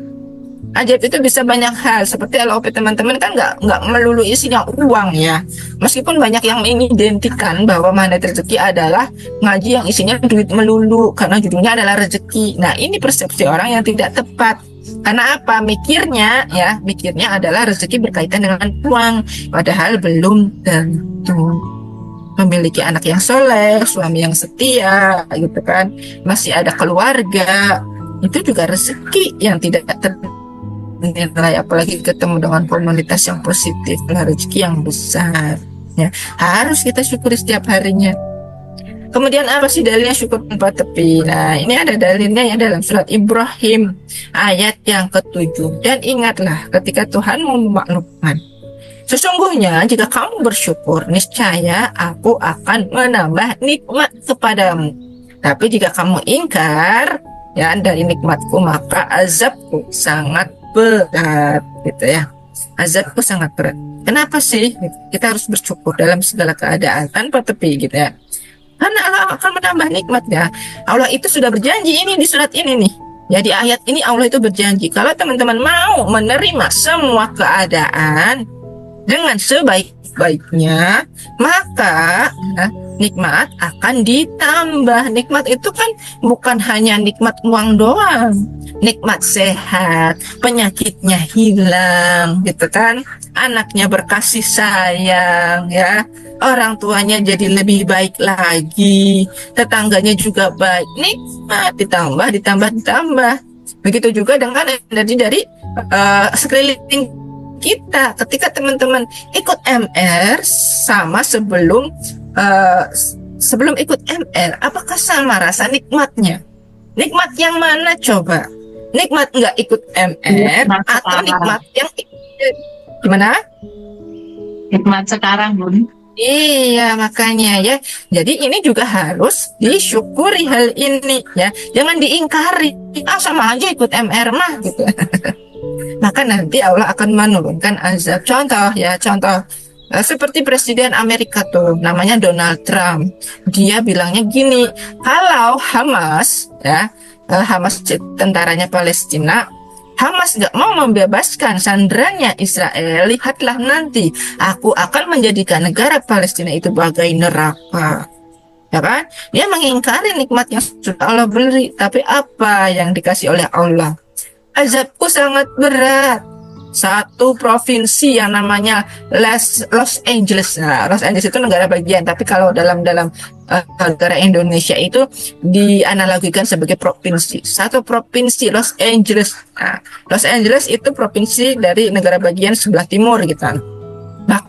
S3: Ajaib itu bisa banyak hal. Seperti LOP teman-teman kan nggak melulu isinya uang ya. Meskipun banyak yang mengidentikan bahwa magnet rezeki adalah ngaji yang isinya duit melulu karena judulnya adalah rezeki. Nah, ini persepsi orang yang tidak tepat. Karena apa? Mikirnya adalah rezeki berkaitan dengan uang, padahal belum tentu. Memiliki anak yang soleh, suami yang setia, gitu kan, masih ada keluarga, itu juga rezeki yang tidak ternilai, apalagi ketemu dengan komunitas yang positif, rezeki yang besar. Ya, harus kita syukuri setiap harinya. Kemudian apa sih dalilnya syukur tanpa tepi? Nah, ini ada dalilnya ya dalam surat Ibrahim ayat yang ke-7. Dan ingatlah ketika Tuhan memaklumkan, sesungguhnya jika kamu bersyukur, niscaya aku akan menambah nikmat kepadamu. Tapi jika kamu ingkar ya dari nikmatku, maka azabku sangat berat, gitu ya. Azabku sangat berat. Kenapa sih kita harus bersyukur dalam segala keadaan tanpa tepi, gitu ya? Karena Allah akan menambah nikmatnya. Allah itu sudah berjanji ini di surat ini nih. Ya, di ayat ini Allah itu berjanji kalau teman-teman mau menerima semua keadaan dengan sebaik-baiknya, maka nikmat akan ditambah. Nikmat itu kan bukan hanya nikmat uang doang, nikmat sehat, penyakitnya hilang, gitu kan, anaknya berkasih sayang, ya, orang tuanya jadi lebih baik lagi, tetangganya juga baik. Nikmat ditambah. Begitu juga dengan energi dari sekeliling kita. Ketika teman-teman ikut MR sama sebelum ikut MR, apakah sama rasa nikmatnya? Nikmat yang mana coba? Nikmat nggak ikut MR atau nikmat yang gimana?
S2: Nikmat sekarang, Bun.
S3: Iya, makanya ya. Jadi ini juga harus disyukuri hal ini ya. Jangan diingkari. Sama aja ikut MR mah gitu. Maka nanti Allah akan menurunkan azab. Contoh seperti Presiden Amerika tuh namanya Donald Trump. Dia bilangnya gini, kalau Hamas tentaranya Palestina, Hamas gak mau membebaskan sandarannya Israel, lihatlah nanti aku akan menjadikan negara Palestina itu bagai neraka. Ya kan? Dia mengingkari nikmat yang sudah Allah beri. Tapi apa yang dikasih oleh Allah? Azabku sangat berat. Satu provinsi yang namanya Los Angeles. Nah, Los Angeles itu negara bagian, tapi kalau dalam negara Indonesia itu dianalogikan sebagai provinsi. Satu provinsi Los Angeles. Nah, Los Angeles itu provinsi dari negara bagian sebelah timur gitu.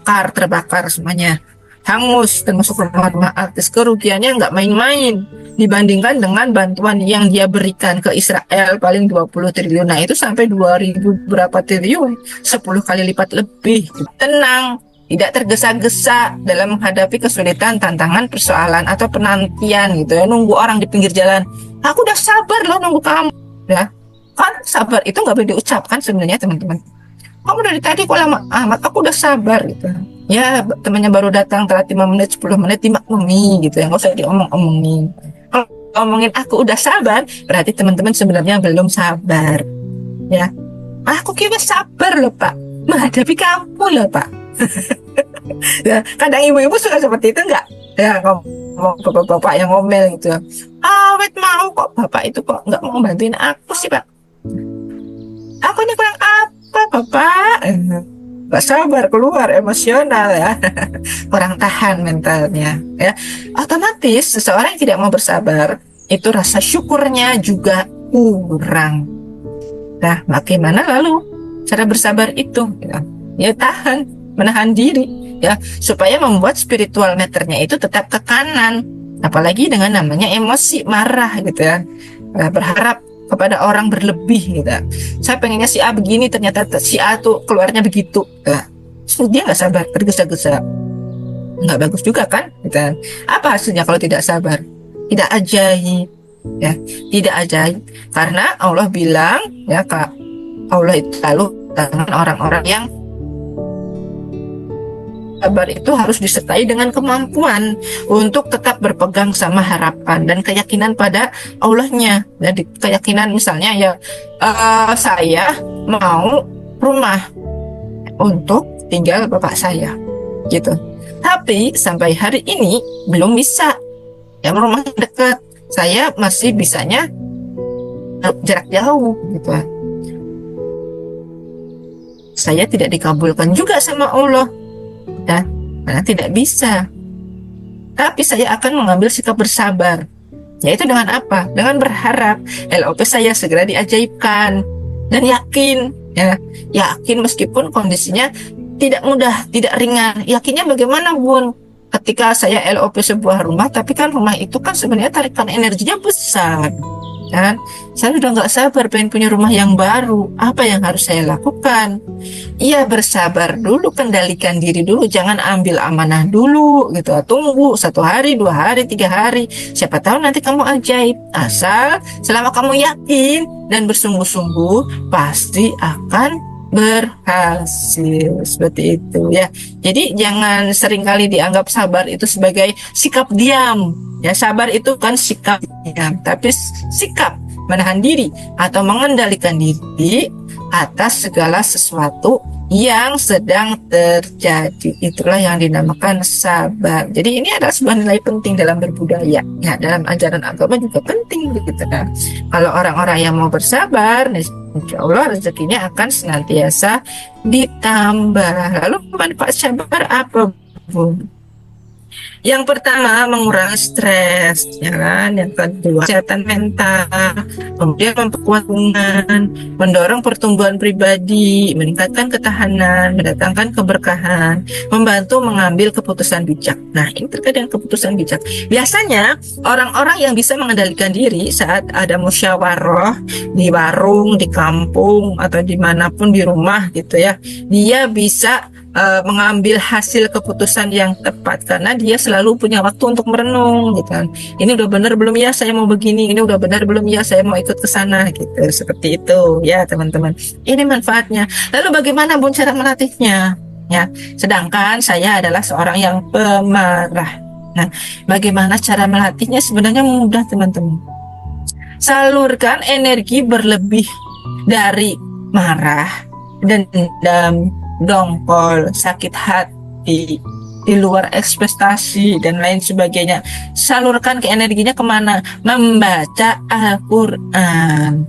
S3: Terbakar semuanya. Hangus, termasuk rumah-rumah artis. Kerugiannya nggak main-main dibandingkan dengan bantuan yang dia berikan ke Israel, paling 20 triliun. Nah, itu sampai 2000 berapa triliun, 10 kali lipat lebih. Tenang, tidak tergesa-gesa dalam menghadapi kesulitan, tantangan, persoalan atau penantian gitu ya. Nunggu orang di pinggir jalan, aku udah sabar loh nunggu kamu ya. Kan sabar itu nggak boleh diucapkan sebenarnya, teman-teman. Kamu dari tadi kok lama amat, aku udah sabar gitu ya. Temannya baru datang telat 5 menit 10 menit dimaklumi gitu ya, nggak usah diomong-omongin. Kalau ngomongin aku udah sabar, berarti teman-teman sebenarnya belum sabar ya. Aku kira sabar loh Pak menghadapi kamu loh Pak. Ya, kadang ibu-ibu suka seperti itu enggak ya, ngomong ke bapak yang ngomel gitu. Awet mau kok bapak itu kok nggak mau bantuin aku sih Pak, aku ini kurang apa Bapak? Gak sabar, keluar emosional ya. Kurang tahan mentalnya ya. Otomatis seseorang yang tidak mau bersabar, itu rasa syukurnya juga kurang. Nah, bagaimana lalu cara bersabar itu? Ya tahan, menahan diri ya, supaya membuat spiritual meternya itu tetap ke kanan. Apalagi dengan namanya emosi marah gitu ya. Berharap kepada orang berlebih gitu. Saya pengennya si A begini, ternyata si A tuh keluarnya begitu. Dia nggak sabar, tergesa-gesa. Nggak bagus juga kan? Gitu. Apa hasilnya kalau tidak sabar? Tidak ajaib, ya, tidak ajaib. Karena Allah bilang, ya Kak, Allah itu lalu tangan orang-orang yang sabar itu harus disertai dengan kemampuan untuk tetap berpegang sama harapan dan keyakinan pada Allahnya. Jadi keyakinan misalnya ya, saya mau rumah untuk tinggal bapak saya gitu. Tapi sampai hari ini belum bisa. Ya, rumah dekat. Saya masih bisanya jarak jauh gitu. Saya tidak dikabulkan juga sama Allah. Ya, karena tidak bisa. Tapi saya akan mengambil sikap bersabar. Yaitu dengan apa? Dengan berharap LOP saya segera diajaibkan dan yakin, ya, yakin meskipun kondisinya tidak mudah, tidak ringan. Yakinnya bagaimana, Bun? Ketika saya LOP sebuah rumah, tapi kan rumah itu kan sebenarnya tarikan energinya besar. Kan? Saya udah nggak sabar pengen punya rumah yang baru. Apa yang harus saya lakukan? Iya, bersabar dulu, kendalikan diri dulu, jangan ambil amanah dulu gitu. Tunggu 1 hari, 2 hari, 3 hari. Siapa tahu nanti kamu ajaib. Asal selama kamu yakin dan bersungguh-sungguh, pasti akan berhasil. Seperti itu ya. Jadi jangan seringkali dianggap sabar itu sebagai sikap diam. Ya, sabar itu kan sikap diam, tapi sikap menahan diri atau mengendalikan diri atas segala sesuatu yang sedang terjadi. Itulah yang dinamakan sabar. Jadi ini adalah sebuah nilai penting dalam berbudaya. Ya, dalam ajaran agama juga penting gitu kan. Kalau orang-orang yang mau bersabar, insya Allah rezekinya akan senantiasa ditambah. Lalu manfaat sabar apa, Bu? Yang pertama, mengurangi stres, ya kan? Yang kedua, kesehatan mental, kemudian memperkuat hubungan, mendorong pertumbuhan pribadi, meningkatkan ketahanan, mendatangkan keberkahan, membantu mengambil keputusan bijak. Nah, ini terkait dengan keputusan bijak. Biasanya orang-orang yang bisa mengendalikan diri saat ada musyawarah di warung, di kampung, atau dimanapun di rumah gitu ya, dia bisa mengambil hasil keputusan yang tepat karena dia selalu punya waktu untuk merenung gitu kan. Ini udah benar belum ya saya mau begini, ini udah benar belum ya saya mau ikut ke sana gitu. Seperti itu ya teman-teman. Ini manfaatnya. Lalu bagaimana Bun cara melatihnya? Ya, sedangkan saya adalah seorang yang pemarah. Nah, bagaimana cara melatihnya? Sebenarnya mudah teman-teman. Salurkan energi berlebih dari marah, dendam, dongkol, sakit hati, di luar ekspektasi dan lain sebagainya. Salurkan ke energinya kemana? Membaca Al-Quran.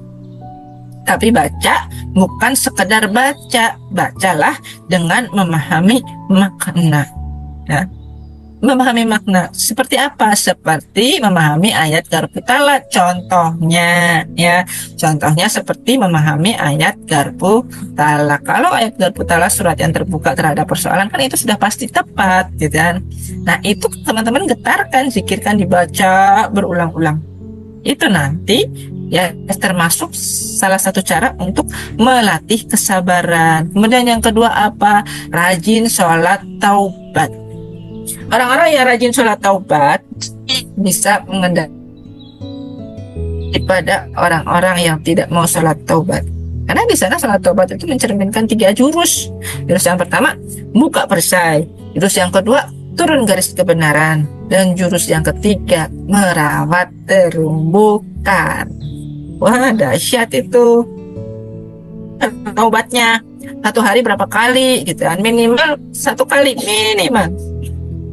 S3: Tapi baca bukan sekedar baca, bacalah dengan memahami makna. Ya. Memahami makna seperti apa? Seperti memahami ayat Garpu Tala. Contohnya ya, contohnya seperti memahami ayat Garpu Tala. Kalau ayat Garpu Tala surat yang terbuka terhadap persoalan kan itu sudah pasti tepat gitu kan. Nah, itu teman-teman getarkan, zikirkan, dibaca berulang-ulang. Itu nanti ya termasuk salah satu cara untuk melatih kesabaran. Kemudian yang kedua apa? Rajin sholat taubat. Orang-orang yang rajin sholat taubat bisa mengendalikan pada orang-orang yang tidak mau sholat taubat. Karena di sana sholat taubat itu mencerminkan 3 jurus. Jurus yang pertama, buka perisai. Jurus yang kedua, turun garis kebenaran. Dan jurus yang ketiga, merawat terumbu karang. Wah, dahsyat itu taubatnya. 1 hari berapa kali gitu kan? Minimal 1 kali minimal.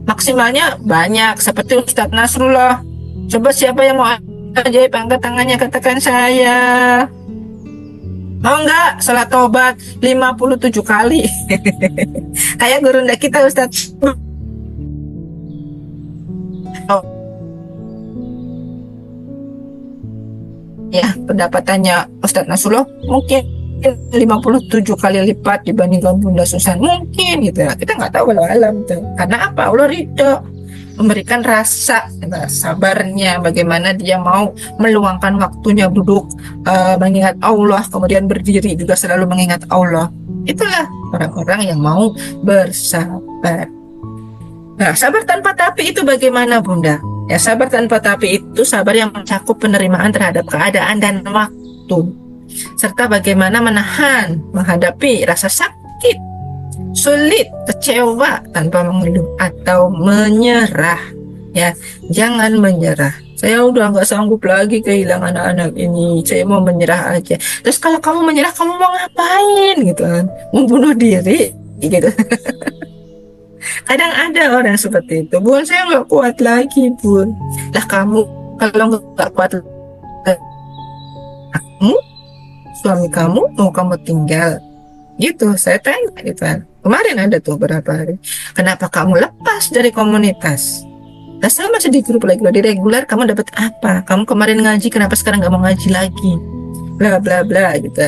S3: Maksimalnya banyak seperti Ustadz Nasrullah. Coba siapa yang mau ajaib angkat tangannya, katakan saya. Mau nggak sholat taubat 57 kali? Kayak guru kita Ustadz. Ya, pendapatannya Ustadz Nasrullah mungkin 57 kali lipat dibandingkan Bunda Susan mungkin gitu ya. Kita nggak tahu walau alam tuh. Karena apa? Allah ridho memberikan rasa sabarnya, bagaimana dia mau meluangkan waktunya duduk mengingat Allah, kemudian berdiri juga selalu mengingat Allah. Itulah orang-orang yang mau bersabar. Nah, sabar tanpa tapi itu bagaimana Bunda? Ya, sabar tanpa tapi itu sabar yang mencakup penerimaan terhadap keadaan dan waktu, serta bagaimana menahan menghadapi rasa sakit sulit, kecewa tanpa mengeluh atau menyerah. Ya, jangan menyerah. Saya udah nggak sanggup lagi kehilangan anak ini. Saya mau menyerah aja. Terus kalau kamu menyerah, kamu mau ngapain gitu kan? Mau bunuh diri gitu. Kadang ada orang seperti itu. Bun, saya nggak kuat lagi, Bun. Lah kamu kalau nggak kuat, kamu, suami kamu mau kamu tinggal gitu. Saya tanya gitu kan. Kemarin ada tuh berapa hari. Kenapa kamu lepas dari komunitas? Nah, saya masih di grup lagi loh, di reguler. Kamu dapat apa? Kamu kemarin ngaji, kenapa sekarang nggak mau ngaji lagi? Bla bla bla gitu.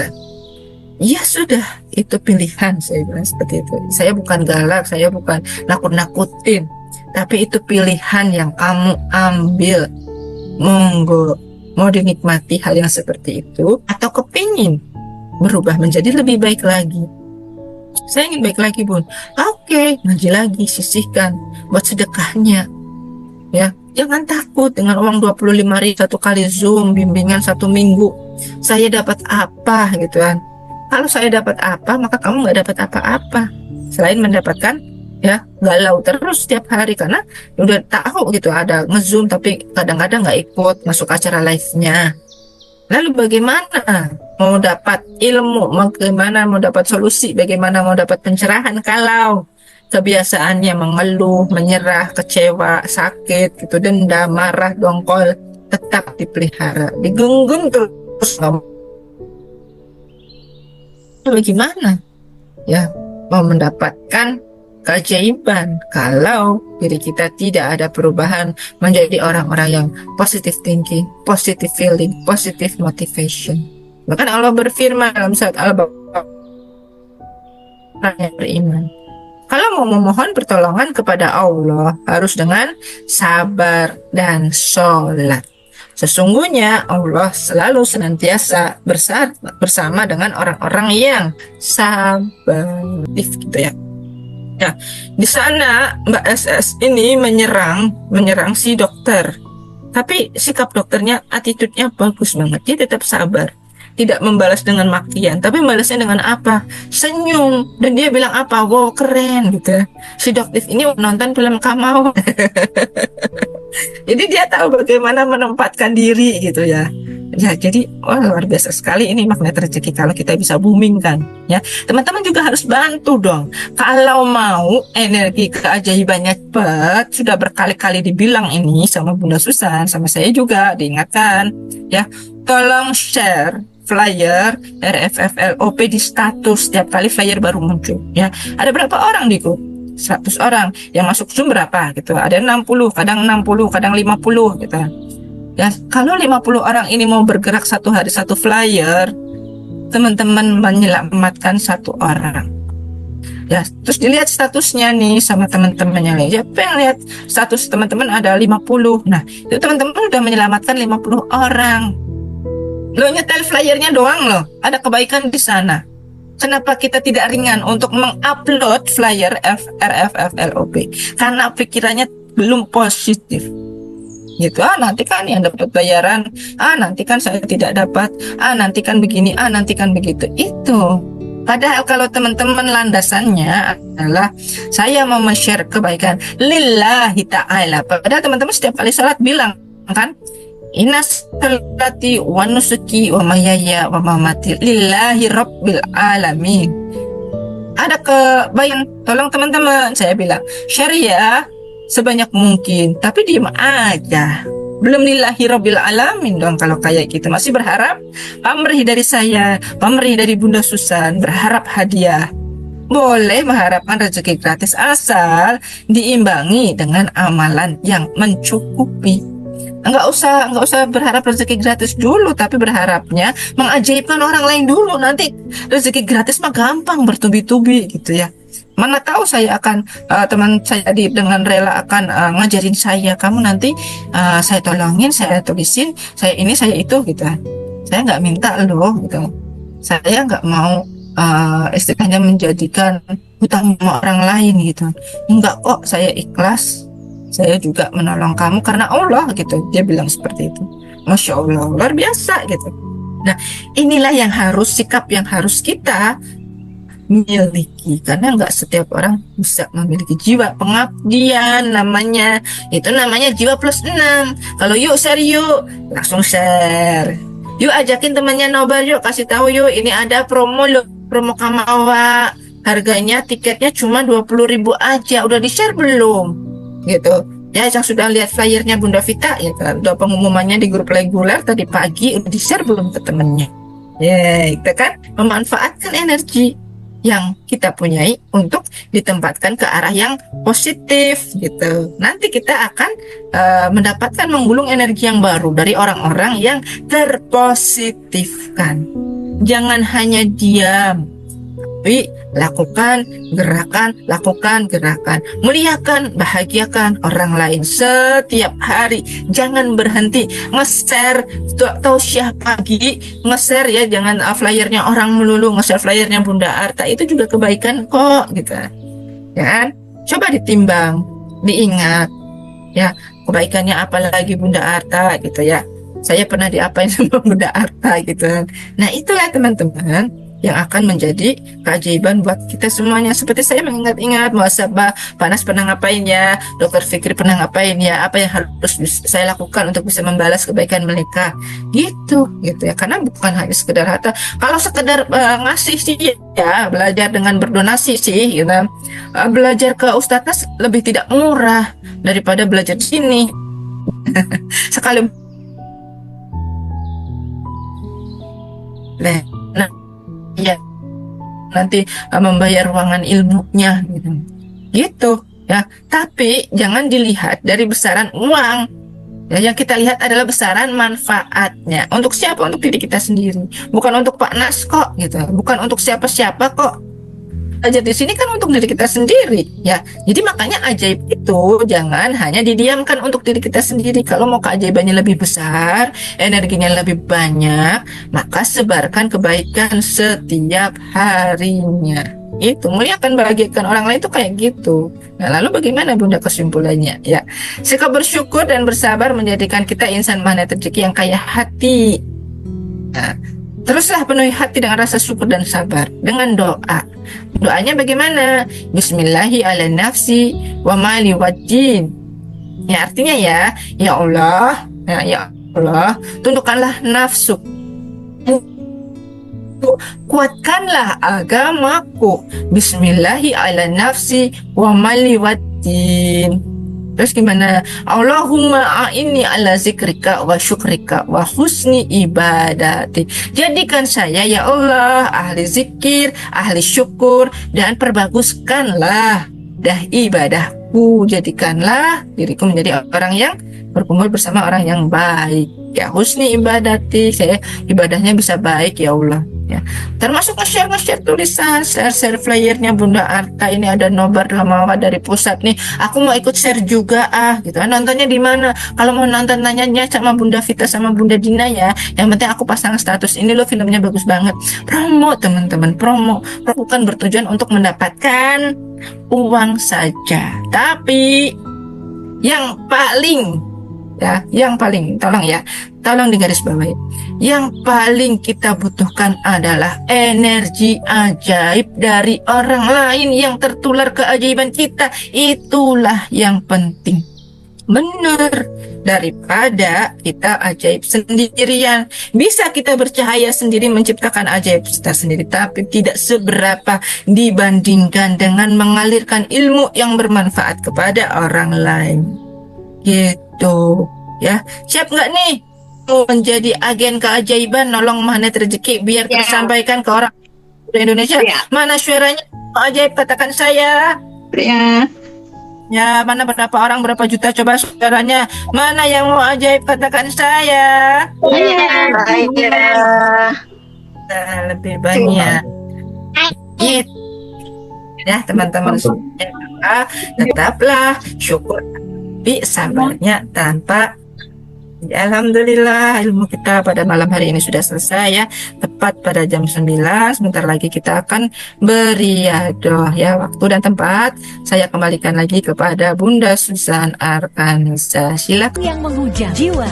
S3: Ya sudah, itu pilihan, saya bilang seperti itu. Saya bukan galak, saya bukan nakut-nakutin, tapi itu pilihan yang kamu ambil. Monggo, mau dinikmati hal yang seperti itu atau kepingin berubah menjadi lebih baik lagi. Saya ingin baik lagi, Bun. Oke, ngaji lagi, sisihkan buat sedekahnya. Ya, jangan takut dengan uang 25.000 satu kali Zoom bimbingan 1 minggu. Saya dapat apa gitu kan? Kalau saya dapat apa, maka kamu nggak dapat apa-apa selain mendapatkan ya galau terus setiap hari karena udah tahu gitu ada nge-Zoom tapi kadang-kadang nggak ikut masuk acara live-nya. Lalu bagaimana mau dapat ilmu, bagaimana mau dapat solusi, bagaimana mau dapat pencerahan kalau kebiasaannya mengeluh, menyerah, kecewa, sakit, gitu, dendam, marah, dongkol, tetap dipelihara, digenggam terus. Bagaimana? Ya, mau mendapatkan keajaiban kalau diri kita tidak ada perubahan menjadi orang-orang yang positive thinking, positive feeling, positive motivation. Bahkan Allah berfirman dalam surat Al-Baqarah yang beriman. Kalau mau memohon pertolongan kepada Allah harus dengan sabar dan sholat. Sesungguhnya Allah selalu senantiasa bersama dengan orang-orang yang sabar, gitu ya. Ya, di sana Mbak SS ini menyerang si dokter. Tapi sikap dokternya, attitude-nya bagus banget. Dia tetap sabar. Tidak membalas dengan makian, tapi membalasnya dengan apa? Senyum. Dan dia bilang apa? Wow, keren gitu. Si dokter ini nonton film Kamau. Jadi dia tahu bagaimana menempatkan diri gitu ya. Ya, jadi luar biasa sekali ini magnet rezeki kalau kita bisa booming kan ya. Teman-teman juga harus bantu dong. Kalau mau energi keajaibannya cepat, sudah berkali-kali dibilang ini sama Bunda Susan, sama saya juga diingatkan ya. Tolong share flyer RFFLOP di status setiap kali flyer baru muncul ya. Ada berapa orang di grup? 100 orang. Yang masuk Zoom berapa gitu. Ada 60, kadang 60, kadang 50 gitu. Ya, kalau 50 orang ini mau bergerak satu hari satu flyer, teman-teman menyelamatkan 1 orang. Ya, terus dilihat statusnya nih sama teman-temannya lain. Ya, pengen lihat status teman-teman ada 50. Nah, itu teman-teman udah menyelamatkan 50 orang. Lo nyetel flyernya doang loh. Ada kebaikan di sana. Kenapa kita tidak ringan untuk mengupload flyer RFFLOP? Karena pikirannya belum positif. Gitu, nanti kan yang dapat bayaran, nanti kan saya tidak dapat, nanti kan begini, nanti kan begitu. Itu padahal kalau teman-teman landasannya adalah saya mau share kebaikan lillahi ta'ala. Padahal teman-teman setiap kali salat bilang kan, inna salati wa nusuki wa mayaya wa mamati lillahi rabbil alamin. Ada kebaikan, tolong teman-teman, saya bilang share ya sebanyak mungkin, tapi diem aja. Belum lillahi rabbil alamin dong kalau kayak gitu. Masih berharap pamrih dari saya, pamrih dari Bunda Susan, berharap hadiah. Boleh mengharapkan rezeki gratis asal diimbangi dengan amalan yang mencukupi. Enggak usah berharap rezeki gratis dulu, tapi berharapnya mengajaibkan orang lain dulu. Nanti rezeki gratis mah gampang bertubi-tubi gitu ya. Mana tahu saya akan teman saya dengan rela akan ngajarin saya, kamu nanti saya tolongin, saya tulisin, saya ini, saya itu gitu. Saya nggak minta loh gitu. Saya nggak mau istilahnya menjadikan hutang sama orang lain gitu. Enggak kok, saya ikhlas. Saya juga menolong kamu karena Allah gitu. Dia bilang seperti itu. Masya Allah, luar biasa gitu. Nah, inilah yang harus, sikap yang harus kita miliki, karena nggak setiap orang bisa memiliki jiwa pengabdian. Itu namanya jiwa plus 6. Kalau yuk share yuk, langsung share. Yuk ajakin temannya nobar yuk, kasih tahu yuk ini ada promo loh, promo Kamawa, harganya tiketnya cuma 20.000 aja. Udah di share belum gitu ya? Yang sudah lihat flyernya Bunda Vita ya kan, udah pengumumannya di grup reguler tadi pagi, udah di share belum ke temennya ya? Kita kan memanfaatkan energi yang kita punyai untuk ditempatkan ke arah yang positif gitu. Nanti kita akan mendapatkan menggulung energi yang baru dari orang-orang yang terpositifkan. Jangan hanya diam, tapi lakukan gerakan, muliakan, bahagiakan orang lain setiap hari. Jangan berhenti nge-share. Tahu siapa pagi nge-share ya, jangan flyernya orang melulu, nge-share flyernya Bunda Arta itu juga kebaikan kok gitu ya kan. Coba ditimbang, diingat ya, kebaikannya apalagi Bunda Arta gitu ya. Saya pernah diapain sama Bunda Arta gitu. Nah itulah teman-teman yang akan menjadi keajaiban buat kita semuanya. Seperti saya mengingat-ingat muhasabah panas pernah ngapain ya, Dokter Fikri pernah ngapain ya, apa yang harus saya lakukan untuk bisa membalas kebaikan mereka gitu ya. Karena bukan hanya sekedar harta. Kalau sekedar ngasih sih ya, belajar dengan berdonasi sih gitu. Belajar ke ustadznya lebih tidak murah daripada belajar di sini. Sekali nah ya nanti membayar ruangan ilmunya gitu ya. Tapi jangan dilihat dari besaran uang ya, yang kita lihat adalah besaran manfaatnya. Untuk siapa? Untuk diri kita sendiri, bukan untuk Pak Nas kok gitu, bukan untuk siapa-siapa kok. Aja di sini kan untuk diri kita sendiri ya. Jadi makanya ajaib itu jangan hanya didiamkan untuk diri kita sendiri. Kalau mau keajaibannya lebih besar, energinya lebih banyak, maka sebarkan kebaikan setiap harinya. Itu muliakan, bahagiakan orang lain itu kayak gitu. Nah lalu bagaimana Bunda kesimpulannya ya? Sikap bersyukur dan bersabar menjadikan kita insan magnet rezeki yang kaya hati. Nah, teruslah penuhi hati dengan rasa syukur dan sabar dengan doa. Doanya bagaimana? Bismillahi ala nafsi wa mali wajin. Ya artinya ya Allah, ya Allah, tundukkanlah nafsu, kuatkanlah agamaku. Bismillahi ala nafsi wa mali wajin. Terus gimana? Allahumma a'inni ala zikrika wa syukrika wa husni ibadati. Jadikan saya ya Allah ahli zikir, ahli syukur, dan perbaguskanlah ibadahku. Jadikanlah diriku menjadi orang yang berkumpul bersama orang yang baik. Ya husni ibadati, saya ibadahnya bisa baik ya Allah. Ya, termasuk nge-share tulisan, share flyernya Bunda Arta. Ini ada nobar Kamawa dari pusat nih, aku mau ikut share juga gitu. Nontonnya di mana? Kalau mau nonton tanyanya sama Bunda Vita sama Bunda Dina ya. Yang penting aku pasang status ini loh, filmnya bagus banget. Promo teman-teman, promo bukan bertujuan untuk mendapatkan uang saja, tapi yang paling tolong digarisbawahi, yang paling kita butuhkan adalah energi ajaib dari orang lain yang tertular keajaiban kita. Itulah yang penting, benar, daripada kita ajaib sendirian. Bisa kita bercahaya sendiri, menciptakan ajaib kita sendiri, tapi tidak seberapa dibandingkan dengan mengalirkan ilmu yang bermanfaat kepada orang lain gitu ya. Siap nggak nih mau menjadi agen keajaiban, nolong magnet rezeki biar tersampaikan ke orang Indonesia? Mana suaranya ajaib, katakan saya ya. Mana berapa orang, berapa juta, coba suaranya. Mana yang mau ajaib, katakan saya. Lebih banyak gitu ya teman-teman. Tetaplah syukur tapi sabarnya tanpa. Alhamdulillah ilmu kita pada malam hari ini sudah selesai ya, tepat pada jam 9. Sebentar lagi kita akan beriadah ya. Waktu dan tempat saya kembalikan lagi kepada Bunda Susan Arkanisa. Silakan.
S4: Yang menghujam jiwa.